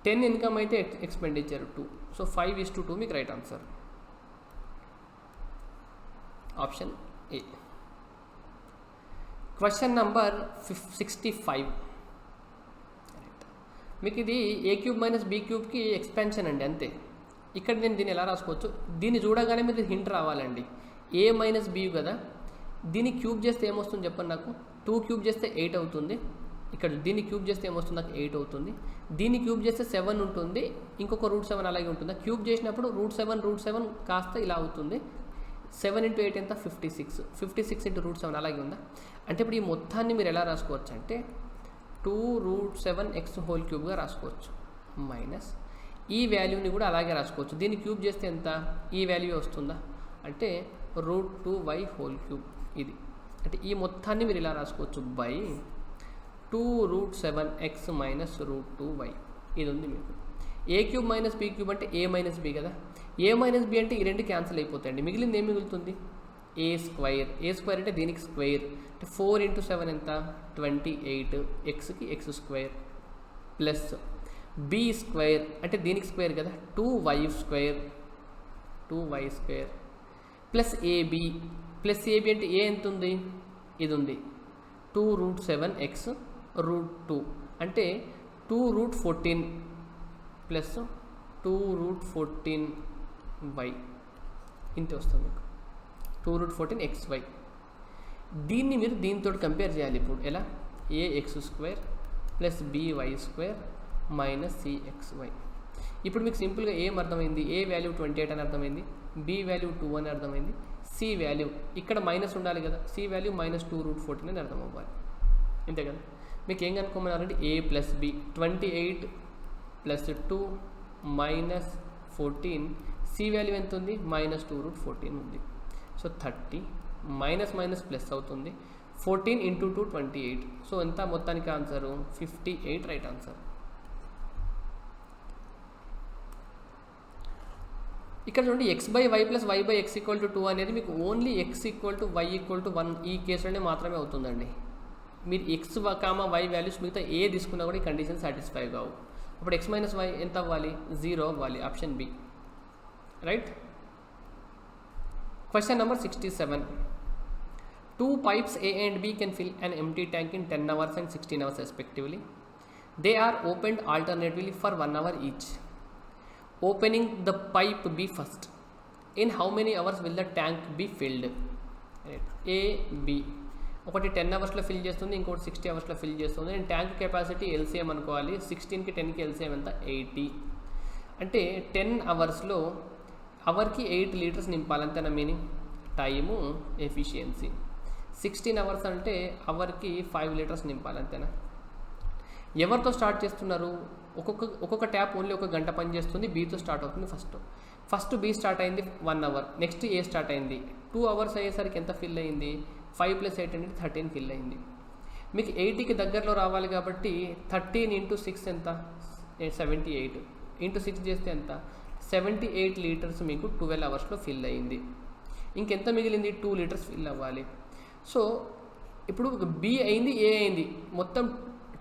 10 ఇన్కమ్ అయితే ఎక్స్పెండిచర్ 2. సో 5:2 మీకు right answer, option A. Question number 65. మీకు ఇది A³ - B³ ఎక్స్పాన్షన్ అండి, అంతే. ఇక్కడ నేను దీన్ని ఎలా రాసుకోవచ్చు? దీన్ని చూడగానే మీరు హింట్ రావాలండి. A - B కదా, దీన్ని క్యూబ్ చేస్తే ఏమొస్తుంది చెప్పండి నాకు? 2 క్యూబ్ చేస్తే 8 అవుతుంది. ఇక్కడ దీన్ని క్యూబ్ చేస్తే ఏమొస్తుంది నాకు? 8 అవుతుంది. దీన్ని క్యూబ్ చేస్తే 7 ఉంటుంది. ఇంకొక √7 అలాగే ఉంటుందా? క్యూబ్ చేసినప్పుడు √7 కాస్త ఇలా అవుతుంది. 7 × 8 ఎంత? 56. 56 × √7 అలాగే ఉందా? అంటే ఇప్పుడు ఈ మొత్తాన్ని మీరు ఎలా రాసుకోవచ్చు అంటే 2√7x³ రాసుకోవచ్చు. మైనస్ ఈ వాల్యూని కూడా అలాగే రాసుకోవచ్చు. దీన్ని క్యూబ్ చేస్తే ఎంత? ఈ వాల్యూ వస్తుందా? అంటే √2y3. ఇది అంటే ఈ మొత్తాన్ని మీరు ఇలా రాసుకోవచ్చు బై 2√7x - √2y. ఇది ఉంది మీకు. A³ - B³ అంటే A - B కదా. A - B అంటే ఈ రెండు క్యాన్సిల్ అయిపోతాయండి. మిగిలింది ఏం మిగులుతుంది? ఏ స్క్వైర్ అంటే దీనికి స్క్వేర్ అంటే 4 × 7 ఎంత 28 ఎక్స్కి x square plus B square అంటే దీనికి స్క్వేర్ కదా 2y స్క్వేర్ ప్లస్ ఏబి అంటే ఏ ఎంత ఉంది ఇది ఉంది 2√7x √2 అంటే 2√14 ప్లస్ 2√14y ఇంత వస్తుంది మీకు 2√14xy. దీన్ని మీరు దీంతో కంపేర్ చేయాలి ఇప్పుడు ఎలా ax² plus by² minus cxy. ఇప్పుడు మీకు సింపుల్గా ఏం అర్థమైంది ఏ వాల్యూ 28 అని అర్థమైంది బి వాల్యూ 2 అని అర్థమైంది సి వాల్యూ ఇక్కడ మైనస్ ఉండాలి కదా సి వాల్యూ మైనస్ 2√14 అని అర్థం అవ్వాలి అంతే కదా. మీకు ఏం కనుక్కోమన్నారంటే A plus B 28 plus 2 minus 14 C value ఎంత ఉంది మైనస్ 2√14 ఉంది. సో 30 మైనస్ ప్లస్ అవుతుంది 14 × 2 28. సో ఎంత మొత్తానికి ఆన్సరు 58 రైట్ ఆన్సర్. ఇక్కడ చూడండి x/y ప్లస్ y/x = 2 అనేది మీకు ఓన్లీ x = y = 1 ఈ కేసులోనే మాత్రమే అవుతుందండి. మీరు x, y వాల్యూస్ మిగతా ఏ తీసుకున్నా కూడా ఈ కండిషన్ సాటిస్ఫై కావు. అప్పుడు x - y ఎంత అవ్వాలి 0 అవ్వాలి option B right. Question number 67. 2 pipes A and B can fill an empty tank in 10 hours and 16 hours respectively. They are opened alternatively for 1 hour each. Opening the pipe B first. In how many hours will the tank be filled? Right. A, B. ఒకటి 10 అవర్స్లో fill చేస్తుంది, ఇంకోటి 60 అవర్స్లో fill చేస్తుంది. నేను tank capacity LCM అనుకోవాలి. 16కి 10కి LCM ఎంత 80. అంటే 10 అవర్స్లో అవర్కి 8 లీటర్స్ నింపాలంతేనా మీనింగ్ టైము ఎఫిషియన్సీ. 16 అవర్స్ అంటే అవర్కి 5 లీటర్స్ నింపాలంతేనా. ఎవరితో స్టార్ట్ చేస్తున్నారు ఒక్కొక్క ట్యాప్ ఓన్లీ ఒక గంట పని చేస్తుంది. బీతో స్టార్ట్ అవుతుంది ఫస్ట్ బీ స్టార్ట్ అయింది 1 అవర్. నెక్స్ట్ ఏ స్టార్ట్ అయింది 2 అవర్స్ అయ్యేసరికి ఎంత ఫిల్ అయింది 5 + 8 అనేది 13 ఫిల్ అయింది. మీకు 80కి దగ్గరలో రావాలి కాబట్టి 13 × 6 ఎంత 78 × 6 చేస్తే ఎంత 78 లీటర్స్ మీకు 12 అవర్స్లో ఫిల్ అయింది. ఇంకెంత మిగిలింది 2 లీటర్స్ ఫిల్ అవ్వాలి. సో ఇప్పుడు బి అయింది ఏ అయింది మొత్తం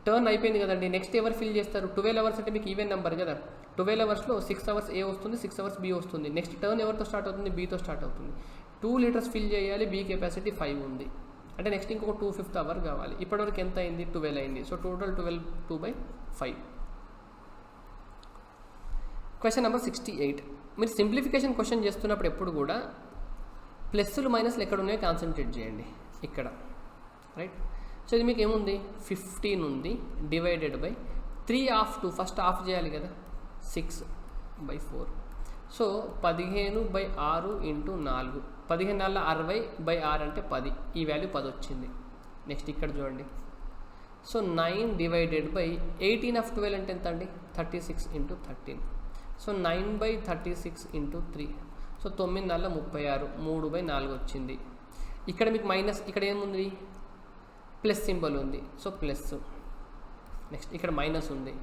టర్న్ అయిపోయింది కదండి. నెక్స్ట్ ఎవరు ఫిల్ చేస్తారు 12 అవర్స్ అంటే మీకు ఈవెన్ నెంబర్ కదా. 12 అవర్స్లో 6 అవర్స్ ఏ వస్తుంది 6 అవర్స్ బి వస్తుంది. నెక్స్ట్ టర్న్ ఎవరితో స్టార్ట్ అవుతుంది బీతో స్టార్ట్ అవుతుంది. 2 లీటర్స్ ఫిల్ చేయాలి. బీ కెపాసిటీ 5 ఉంది అంటే నెక్స్ట్ ఇంకొక 2/5 అవర్ కావాలి. ఇప్పటివరకు ఎంత అయింది 12 అయింది. So total 12 2/5. Question number 68. మీరు సింప్లిఫికేషన్ క్వశ్చన్ చేస్తున్నప్పుడు ఎప్పుడు కూడా ప్లస్లు మైనస్లు ఎక్కడ ఉన్నాయో కాన్సన్ట్రేట్ చేయండి ఇక్కడ రైట్. సో ఇది మీకు ఏముంది 15 ఉంది divided by 3 of 2 first of చేయాలి కదా 6/4. సో 15/6 × 4 15 60/6 అంటే 10. ఈ వాల్యూ 10 వచ్చింది. నెక్స్ట్ ఇక్కడ చూడండి. సో 9 డివైడెడ్ బై 18 ఆఫ్ 12 అంటే ఎంత అండి 36 × 13. సో 9/36 × 3. సో 9 × 36 3/4 వచ్చింది. ఇక్కడ మీకు మైనస్ ఇక్కడ ఏముంది ప్లస్ సింబల్ ఉంది. సో ప్లస్ నెక్స్ట్ ఇక్కడ మైనస్ ఉంది.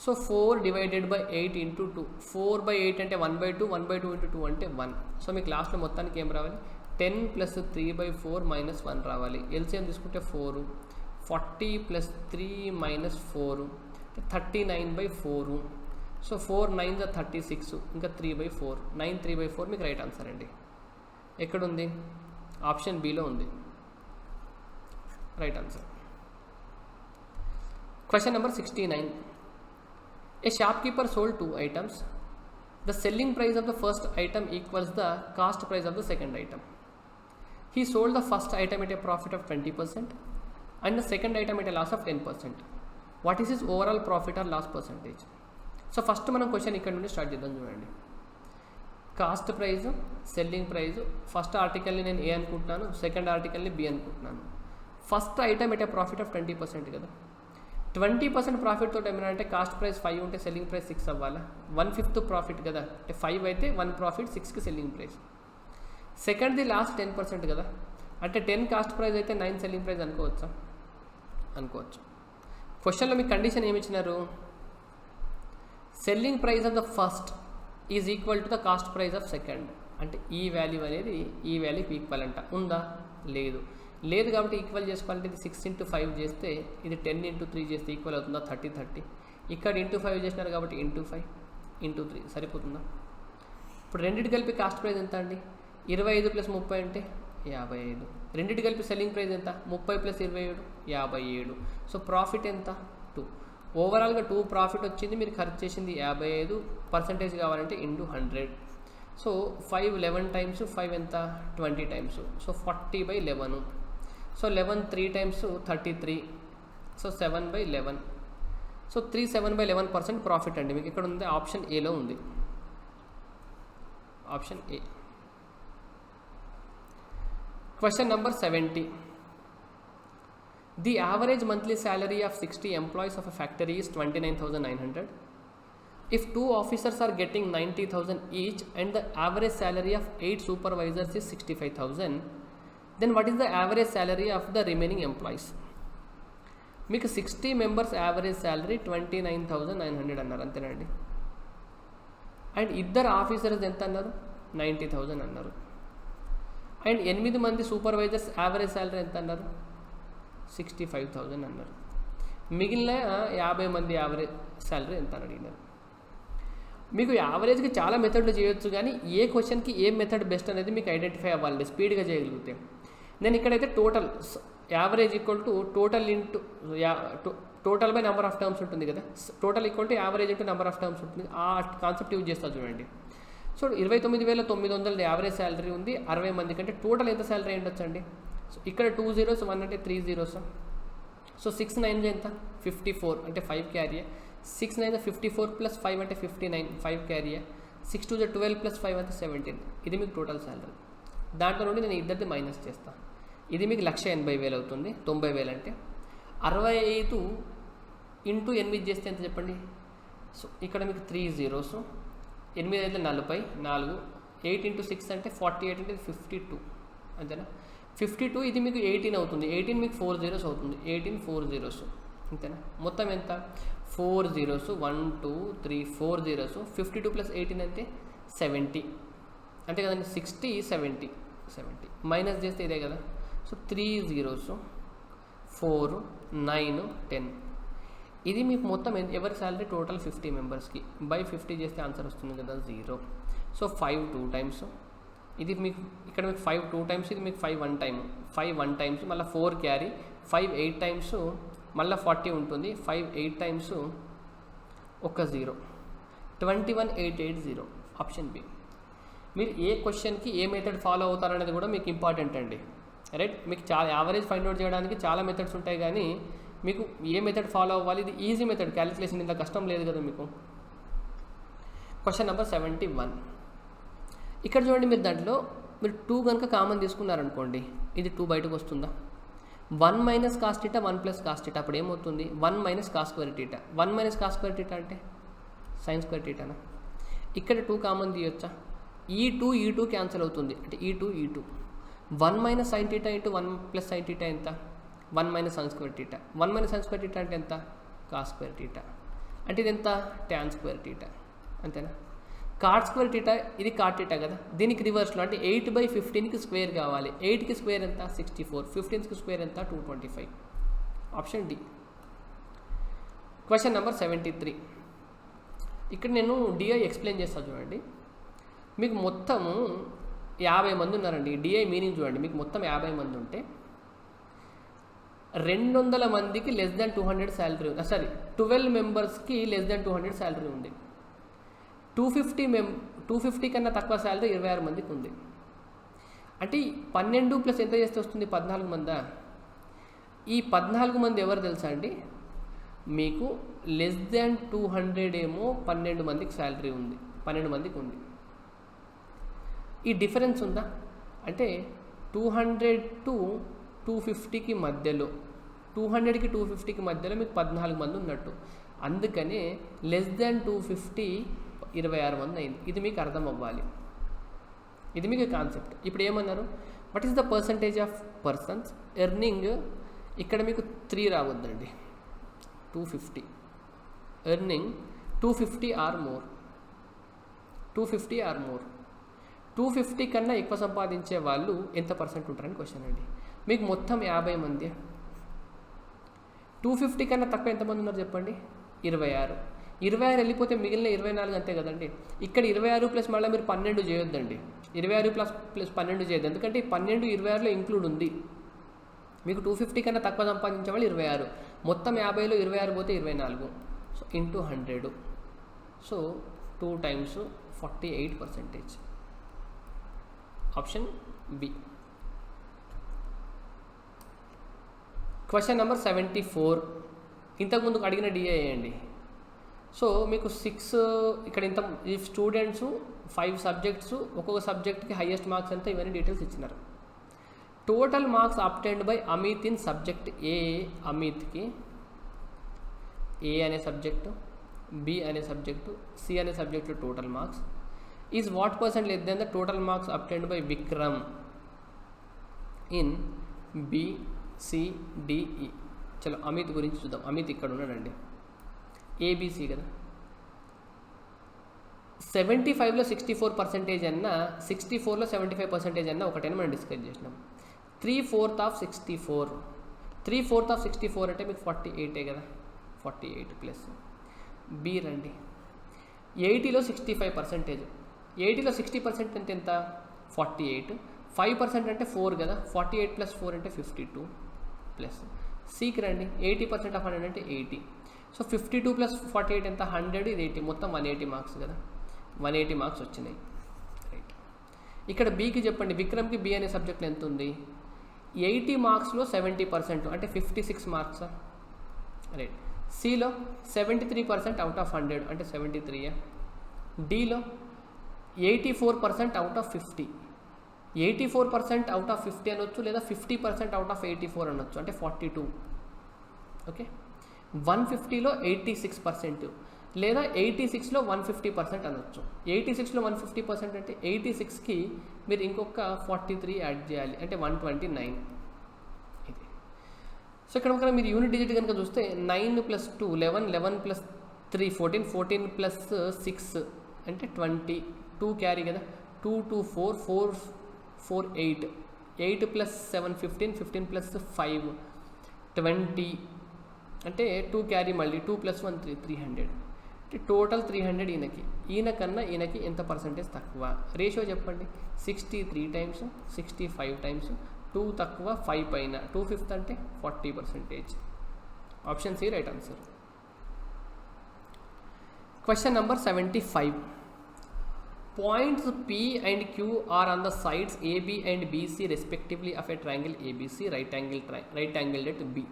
సో 4 డివైడెడ్ బై 8 × 2 4/8 అంటే 1/2 1/2 × 2 అంటే 1. సో మీకు లాస్ట్లో మొత్తానికి ఏం రావాలి 10 + 3/4 - 1 రావాలి. ఎల్సిఎం తీసుకుంటే 4 40 + 3 - 4 39/4. సో 4 9 = 36 ఇంకా 3/4 9 3/4 మీకు రైట్ ఆన్సర్ అండి. ఎక్కడుంది ఆప్షన్ బిలో ఉంది right answer. Question number 69. A shopkeeper sold 2 items. The selling price of the first item equals the cost price of the second item. He sold the first item at a profit of 20% and the second item at a loss of 10%. What is his overall profit or loss percentage? So first మనం question ఇక్కడ నుండి start చేద్దాం. చూడండి cost price selling price first ఆర్టికల్ని నేను A అనుకుంటున్నాను second ఆర్టికల్ని B అనుకుంటున్నాను. First item at a profit of 20% కదా. 20% ప్రాఫిట్ తోటి ఏమైనా అంటే కాస్ట్ ప్రైస్ 5 ఉంటే సెల్లింగ్ ప్రైస్ 6 అవ్వాలా 1/5 ప్రాఫిట్ కదా. అంటే 5 అయితే 1 ప్రాఫిట్ 6కి సెల్లింగ్ ప్రైస్. సెకండ్ది లాస్ట్ 10% కదా. అంటే 10 కాస్ట్ ప్రైస్ అయితే 9 సెల్లింగ్ ప్రైస్ అనుకోవచ్చు. క్వశ్చన్లో మీకు కండిషన్ ఏమి ఇచ్చినారు selling price of the first is equal to the cost price of second. అంటే ఈ వాల్యూ అనేది ఈ వాల్యూకి ఈక్వల్ అంట. ఉందా? లేదు. లేదు కాబట్టి ఈక్వల్ చేసుకోవాలంటే ఇది 6 × 5 చేస్తే ఇది 10 × 3 చేస్తే ఈక్వల్ అవుతుందా? 30. ఇక్కడ ఇంటూ 5 చేసినారు కాబట్టి ఇంటూ 5 ఇంటూ 3 సరిపోతుందా? ఇప్పుడు రెండింటి కలిపి కాస్ట్ ప్రైస్ ఎంత అండి? 25 + 30 అంటే 55. రెండింటి కలిపి సెల్లింగ్ ప్రైస్ ఎంత? 30 + 27 57. సో ప్రాఫిట్ ఎంత? 2. ఓవరాల్గా 2 ప్రాఫిట్ వచ్చింది, మీరు ఖర్చు చేసింది 55. పర్సంటేజ్ కావాలంటే ఇంటూ 100. సో 5 11 టైమ్స్ 5 ఎంత? 20 times. So 40/11. So 11 3 times 33. So 7/11. So 7/11% profit అండి. మీకు ఇక్కడ ఉంది ఆప్షన్ ఏలో ఉంది. Option A. Question number 70. The average monthly salary of 60 employees of a factory is 29,900. If 2 officers are getting 90,000 each and the average salary of 8 supervisors is 65,000, then what is the average salary of the remaining employees? మీకు 60 members average salary 29,900 అన్నారు, అంతేనండి. And ఇద్దరు officers ఎంత అన్నారు? 90,000 అన్నారు. And 8 మంది supervisors average salary ఎంత అన్నారు? 65,000 అన్నారు. మిగిలిన 50 మంది యావరేజ్ శాలరీ ఎంత అని అడిగినారు. మీకు యావరేజ్కి చాలా మెథడ్లు చేయొచ్చు, కానీ ఏ క్వశ్చన్కి ఏ మెథడ్ బెస్ట్ అనేది మీకు ఐడెంటిఫై అవ్వాలి, స్పీడ్గా చేయగలిగితే. నేను ఇక్కడైతే total average equal to total into total by number of terms ఉంటుంది కదా, total equal to average into number of terms ఉంటుంది. ఆ కాన్సెప్ట్ యూజ్ చేస్తా చూడండి. సో 29,900 యావరేజ్ శాలరీ ఉంది 60 మంది కంటే. టోటల్ ఎంత శాలరీ ఉండొచ్చు అండి? సో ఇక్కడ 2 zeros 1 అంటే 3 zeros. సో 6 9 ఎంత? 54 అంటే 5 క్యారీ. 6 9 54 + 5 అంటే 59 5 క్యారీ. 6 2 12 + 5 అంటే 17. ఇది మీకు టోటల్ శాలరీ. దాంట్లో నుండి నేను ఇద్దరిది మైనస్ చేస్తాను. ఇది మీకు 1,80,000 అవుతుంది. 90,000 అంటే 65 ఇంటూ 8 చేస్తే ఎంత చెప్పండి? సో ఇక్కడ మీకు 3 zeros. 8 అయితే 40 4. 8 × 6 అంటే 48 అంటే 52 అంతేనా? 52 ఇది మీకు 18 అవుతుంది. 18 మీకు 4 zeros అవుతుంది. 18 4 zeros అంతేనా? మొత్తం ఎంత? 4 zeros 1 2 3 4 zeros. 52 + 18 అంటే 70 అంతే కదండి. 60 70 మైనస్ చేస్తే ఇదే కదా. So 3 zeros 4 9 10. ఇది మీకు మొత్తం ఎవరి శాలరీ? టోటల్ 50 మెంబర్స్కి బై 50 చేస్తే ఆన్సర్ వస్తుంది కదా 0. So 5 2 times. ఇది మీకు ఇక్కడ మీకు 5 2 times, ఇది మీకు 5 1 time. 5 1 times మళ్ళీ 4 క్యారీ. 5 8 times మళ్ళీ 40 ఉంటుంది. 5 8 times ఒక 0. 21,880 ఆప్షన్ బి. మీరు ఏ క్వశ్చన్కి ఏ మెథడ్ ఫాలో అవుతారనేది కూడా మీకు ఇంపార్టెంట్ అండి, రైట్? మీకు చాలా యావరేజ్ ఫైండ్ అవుట్ చేయడానికి చాలా మెథడ్స్ ఉంటాయి, కానీ మీకు ఏ మెథడ్ ఫాలో అవ్వాలి? ఇది ఈజీ మెథడ్, క్యాలిక్యులేషన్ ఇంత కష్టం లేదు కదా మీకు. Question number 71. ఇక్కడ చూడండి, మీరు దాంట్లో మీరు 2 కనుక కామన్ తీసుకున్నారనుకోండి, ఇది 2 బయటకు వస్తుందా? 1 - cos θ 1 + cos θ. అప్పుడు ఏమవుతుంది? 1 - cos² θ. 1 - cos² θ అంటే sin² θనా? ఇక్కడ 2 కామన్ తీయొచ్చా? ఈ 2 క్యాన్సిల్ అవుతుంది, అంటే ఈ 2 1 - sin θ × 1 + sin θ ఎంత? 1 - sin² θ. 1 - sin² θ అంటే ఎంత? cos² θ. అంటే ఇది ఎంత? tan² θ అంతేనా? cot² θ ఇది cot θ కదా, దీనికి రివర్స్లో అంటే 8/15కి స్క్వేర్ కావాలి. 8కి స్క్వేర్ ఎంత? 64. 15కి స్క్వేర్ ఎంత? 225. Option D. Question number 73. ఇక్కడ నేను డిఐ ఎక్స్ప్లెయిన్ చేస్తాను చూడండి. మీకు మొత్తము 50 మంది ఉన్నారండి. డిఐ మీనింగ్ చూడండి. మీకు మొత్తం 50 మంది ఉంటే 200 మందికి <200 శాలరీ ఉంది. సారీ, 12 మెంబర్స్కి <200 శాలరీ ఉంది. 250 కన్నా తక్కువ శాలరీ 26 మందికి ఉంది. అంటే 12 + ఎంత చేస్తే వస్తుంది? 14 మందా? ఈ 14 మంది ఎవరు తెలుసా అండి? మీకు <200 ఏమో 12 మందికి శాలరీ ఉంది, 12 మందికి ఉంది. ఈ డిఫరెన్స్ ఉందా? అంటే 200 to 250కి మధ్యలో, 200కి 250కి మధ్యలో మీకు 14 మంది ఉన్నట్టు. అందుకనే <250 26 మంది అయింది. ఇది మీకు అర్థం అవ్వాలి, ఇది మీకు కాన్సెప్ట్. ఇప్పుడు ఏమన్నారు? What is the percentage of persons earning? ఇక్కడ మీకు 3 రావద్దండి. 250 ఎర్నింగ్ 250 ఆర్ మోర్. 250 కన్నా ఎక్కువ సంపాదించే వాళ్ళు ఎంత పర్సెంట్ ఉంటారని క్వశ్చన్ అండి. మీకు మొత్తం 50 మంది, 250 కన్నా తక్కువ ఎంతమంది ఉన్నారు చెప్పండి? 26. 26 వెళ్ళిపోతే మిగిలిన 24 అంతే కదండి. ఇక్కడ 26 ప్లస్ మళ్ళీ మీరు 12 చేయొద్దండి. 26 ప్లస్ 12 చేయొద్దు, ఎందుకంటే 12 26లో ఇంక్లూడ్ ఉంది. మీకు 250 కన్నా తక్కువ సంపాదించే వాళ్ళు 26, మొత్తం 50లో 26 పోతే 24, సో ఇంటూ 100, సో 2 times 48%. Option B. Question number 74 ఇంతకుముందు అడిగిన డిఏ అండి. సో మీకు 6 ఇక్కడ ఇంత ఈ స్టూడెంట్స్ 5 సబ్జెక్ట్స్, ఒక్కొక్క సబ్జెక్ట్కి హైయెస్ట్ మార్క్స్ ఎంత ఇవన్నీ డీటెయిల్స్ ఇచ్చినారు. Total marks obtained by Amit in subject A, అమిత్కి ఏ అనే సబ్జెక్టు, బి అనే సబ్జెక్టు, సి అనే subject total marks is what percent less than the total marks obtained by Vikram in B, C, D E. చలో అమిత్ గురించి చూద్దాం. అమిత్ ఇక్కడ ఉన్నాడండి, ఏబిసి కదా. 75లో 64% అన్నా, 64లో 75% అన్నా ఒకటైనా మనం డిస్కస్ చేసినాం. 3/4 ఆఫ్ 64, 3/4 ఆఫ్ 64 అంటే మీకు 48 కదా, 48 ప్లస్ బి రండి. 80లో 65%, 80లో 60% అంటే ఎంత? 48, 5% అంటే 4 కదా, 48 ప్లస్ 4 అంటే 52 ప్లస్ సికి రండి. 80% ఆఫ్ 100 అంటే 80, సో 52 ప్లస్ 48 ఎంత? 100, ఇది 80, మొత్తం 180 మార్క్స్ కదా, 180 మార్క్స్ వచ్చినాయి. రైట్. ఇక్కడ బీకి చెప్పండి, విక్రమ్కి బి అనే సబ్జెక్ట్లో ఎంత ఉంది? 80 మార్క్స్లో 70% అంటే 56 మార్క్సా? రైట్. సిలో 73% అవుట్ ఆఫ్ 100 అంటే 73. డిలో 84% అవుట్ ఆఫ్ 50, 84% అవుట్ ఆఫ్ 50 అనొచ్చు, లేదా 50% అవుట్ ఆఫ్ 84 అనొచ్చు, అంటే 42. ఓకే. 150లో 86%, లేదా 86లో 150% అనొచ్చు. 86లో 150% అంటే 86కి మీరు ఇంకొక 43 యాడ్ చేయాలి, అంటే 129. ఇది. సో ఇక్కడ కనుక మీరు యూనిట్ డిజిట్ కనుక చూస్తే 9 + 2 11, 11 + 3 14, 14 + 6 అంటే 20, 2 క్యారీ కదా, 2 2 4 4 4 8, 8 + 7 15, 15 + 5 20 అంటే 2 క్యారీ, మళ్ళీ 2 + 1 3, 300 అంటే టోటల్ 300. ఈయనకన్నా ఈయనకి ఎంత పర్సంటేజ్ తక్కువ? రేషియో చెప్పండి. 63 టైమ్స్ 65 టైమ్స్ 2 తక్కువ 5 పైన 2/5 అంటే 40%. Option C right answer. Question number 75. Points P and Q are on the sides AB and BC respectively of a triangle ABC, right angled at B.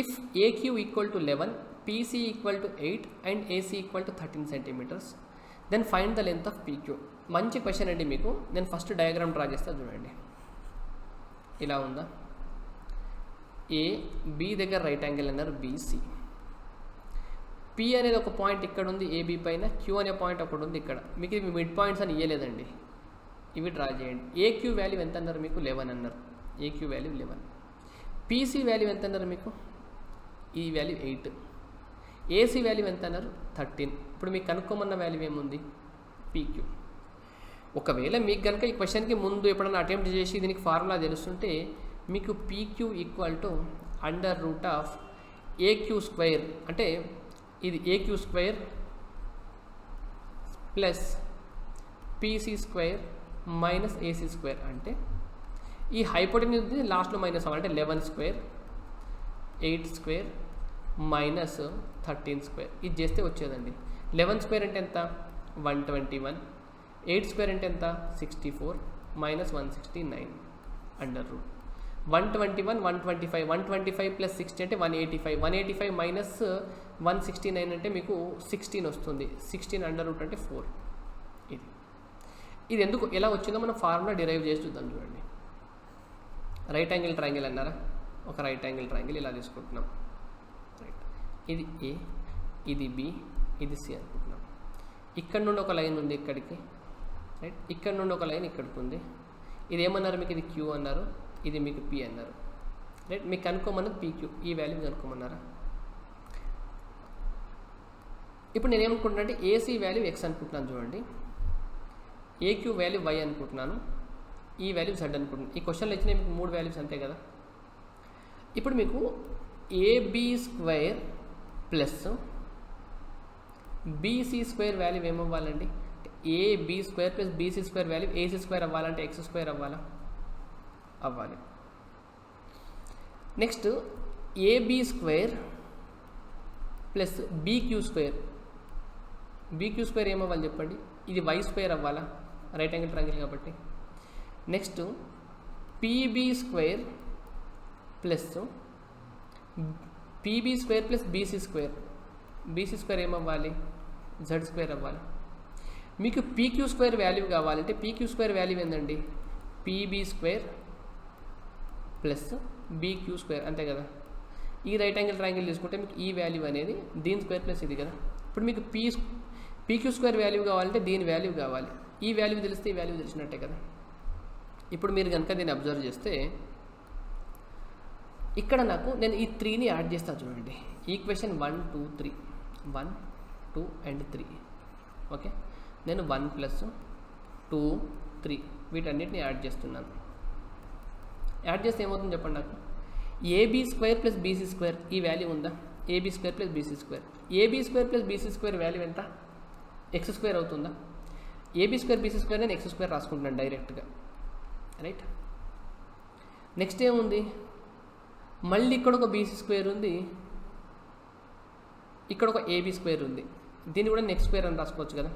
If AQ equal to 11, PC equal to 8 and AC equal to 13 centimeters, then find the length of PQ. మంచి question అండి. మీకు నేను first diagram draw చేస్తా చూడండి. ఇలా ఉందా? A B దగ్గర right angle అన్నారు, బీసీ. పి అనేది ఒక పాయింట్ ఇక్కడ ఉంది ఏబీ పైన, క్యూ అనే పాయింట్ ఒకటి ఉంది ఇక్కడ. మీకు ఇవి మిడ్ పాయింట్స్ అని ఇవ్వలేదండి, ఇవి డ్రా చేయండి. ఏక్యూ వాల్యూ ఎంత అన్నారు మీకు? 11 అన్నారు. AQ value 11. పీసీ వాల్యూ ఎంత అన్నారు మీకు? ఈ వాల్యూ 8. ఏసీ వాల్యూ ఎంత అన్నారు? 13. ఇప్పుడు మీకు కనుక్కోమన్న వాల్యూ ఏముంది? పీక్యూ. ఒకవేళ మీకు కనుక ఈ క్వశ్చన్కి ముందు ఎప్పుడైనా అటెంప్ట్ చేసి దీనికి ఫార్ములా తెలుస్తుంటే మీకు PQ equal to √, AQ square, అంటే ఇది AQ square plus PC square minus AC square, అంటే ఈ హైపోటెన్యూస్ లాస్ట్లో మైనస్ అవ్వాలి, అంటే 11 స్క్వేర్ 8 స్క్వేర్ మైనస్ 13 స్క్వేర్. ఇది చేస్తే వచ్చేదండి. 11 స్క్వేర్ అంటే ఎంత? 121. 8 స్క్వేర్ అంటే ఎంత? 64 మైనస్ 169 √. 121 125, 125 ప్లస్ 60 అంటే 185, 185 మైనస్ 169 అంటే మీకు 16 వస్తుంది. 16 √, అంటే 4. ఇది ఎందుకు ఎలా వచ్చిందో మనం ఫార్ములా డిరైవ్ చేసి చూద్దాం. చూడండి, రైట్ యాంగిల్ ట్రయాంగిల్ అన్నారా? ఒక రైట్ యాంగిల్ ట్రయాంగిల్ ఇలా తీసుకుంటున్నాం. రైట్, ఇది ఏ, ఇది బి, ఇది సి అనుకుంటున్నాం. ఇక్కడ నుండి ఒక లైన్ ఉంది ఇక్కడికి, రైట్, ఇక్కడ నుండి ఒక లైన్ ఇక్కడికి ఉంది. ఇది ఏమన్నారు మీకు? ఇది క్యూ అన్నారు, ఇది మీకు పి అన్నారు. రైట్, మీకు కనుక్కోమన్నది పీక్యూ, ఈ వాల్యూ కనుక్కోమన్నారా? ఇప్పుడు నేనేమనుకుంటున్నా అంటే ఏసీ వాల్యూ ఎక్స్ అనుకుంటున్నాను. చూడండి, ఏక్యూ వాల్యూ వై అనుకుంటున్నాను, ఈ వాల్యూ జెడ్ అనుకుంటున్నాను. ఈ క్వశ్చన్లో ఇచ్చిన మీకు 3 వాల్యూస్ అంతే కదా. ఇప్పుడు మీకు AB square plus BC square value ఏమవ్వాలండి? AB square plus BC square value AC square అవ్వాలంటే ఎక్స్ స్క్వేర్ అవ్వాలి. Next AB square plus BQ square ఏమవ్వాలి చెప్పండి? ఇది వై స్క్వేర్ అవ్వాలా, రైట్ యాంగిల్ ట్రయాంగిల్ కాబట్టి. Next PB square plus BC square ఏమవ్వాలి? Z square అవ్వాలి. మీకు పీక్యూ స్క్వేర్ వాల్యూ కావాలంటే పీక్యూ స్క్వేర్ వాల్యూ ఏందండి? PB square plus BQ square అంతే కదా. ఈ రైట్ యాంగిల్ ట్రయాంగిల్ తీసుకుంటే మీకు ఈ వాల్యూ అనేది దీని స్క్వేర్ ప్లస్ ఇది కదా. ఇప్పుడు మీకు పీక్యూ స్క్వేర్ వాల్యూ కావాలంటే దీని వాల్యూ కావాలి. ఈ వాల్యూ తెలిస్తే ఈ వాల్యూ తెలిసినట్టే కదా. ఇప్పుడు మీరు కనుక దీన్ని అబ్జర్వ్ చేస్తే ఇక్కడ నేను ఈ 3ని యాడ్ చేస్తాను చూడండి. Equation 1 2 3 1 2 and 3 okay. నేను 1 + 2 3 వీటన్నిటిని యాడ్ చేస్తున్నాను. యాడ్ చేస్తే ఏమవుతుంది చెప్పండి నాకు? AB square plus BC square ఈ వాల్యూ ఉందా? AB square plus BC square BC square value ఎంత? ఎక్స్ స్క్వేర్ అవుతుందా? ఏబీ స్క్వేర్ బీసీ స్క్వేర్ నేను ఎక్స్ స్క్వేర్ రాసుకుంటున్నాను డైరెక్ట్గా, రైట్. నెక్స్ట్ ఏముంది? మళ్ళీ ఇక్కడ ఒక బీసీ స్క్వేర్ ఉంది, ఇక్కడ ఒక ఏబీ స్క్వేర్ ఉంది. దీన్ని కూడా నెక్స్ట్ స్క్వేర్ అని రాసుకోవచ్చు కదా.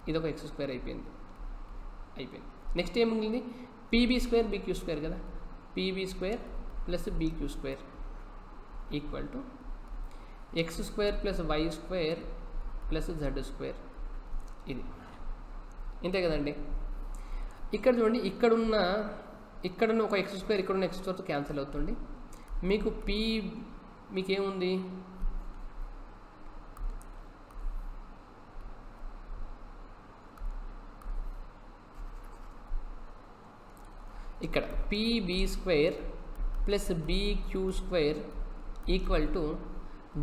ఇది ఒక ఎక్స్ స్క్వేర్ అయిపోయింది. నెక్స్ట్ ఏముంది? పీబీ స్క్వేర్ బీక్యూ స్క్వేర్ కదా. PB square plus BQ square equal to X square plus Y square plus Z square. ఇది ఇంతే కదండి. ఇక్కడ చూడండి, ఇక్కడున్న ఒక ఎక్స్ స్క్వేర్ ఇక్కడున్న ఎక్స్ స్క్వేర్తో క్యాన్సిల్ అవుతుంది. మీకేముంది? ఇక్కడ PB square plus BQ square equal to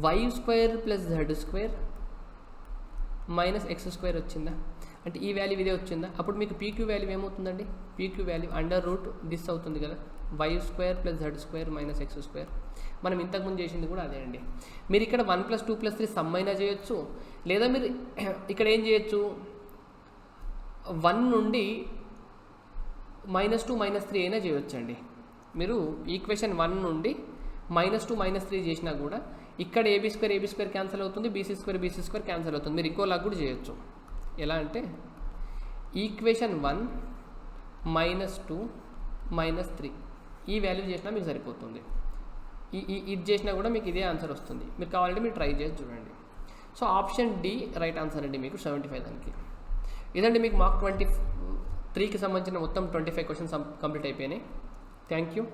Y square plus Z square minus X square వచ్చిందా? అంటే ఈ వాల్యూ ఇదే వచ్చిందా? అప్పుడు మీకు పీక్యూ వాల్యూ ఏమవుతుందండి? పీక్యూ వాల్యూ √this అవుతుంది కదా. Y square plus Z square minus X square. మనం ఇంతకుముందు చేసింది కూడా అదే అండి. మీరు ఇక్కడ 1 + 2 + 3 సమ్ అయినా చేయొచ్చు, లేదా మీరు ఇక్కడ ఏం చేయొచ్చు? 1 నుండి -2 -3 అయినా చేయొచ్చు అండి. మీరు ఈక్వేషన్ 1 నుండి -2 -3 చేసినా కూడా ఇక్కడ ఏబీ స్క్వేర్ క్యాన్సిల్ అవుతుంది, బీసీ స్క్వేర్ క్యాన్సిల్ అవుతుంది. మీరు ఇంకోలాగా కూడా చేయొచ్చు. ఎలా అంటే ఈక్వేషన్ 1 -2 -3 ఈ వాల్యూ చేసినా మీకు సరిపోతుంది. ఇది చేసినా కూడా మీకు ఇదే ఆన్సర్ వస్తుంది. మీరు కావాలంటే మీరు ట్రై చేసి చూడండి. So option D right answer అండి మీకు 75 దానికి. ఇదండి మీకు మార్క్ 23కి సంబంధించిన మొత్తం 25 క్వశ్చన్స్ కంప్లీట్ అయిపోయినాయి. Thank you.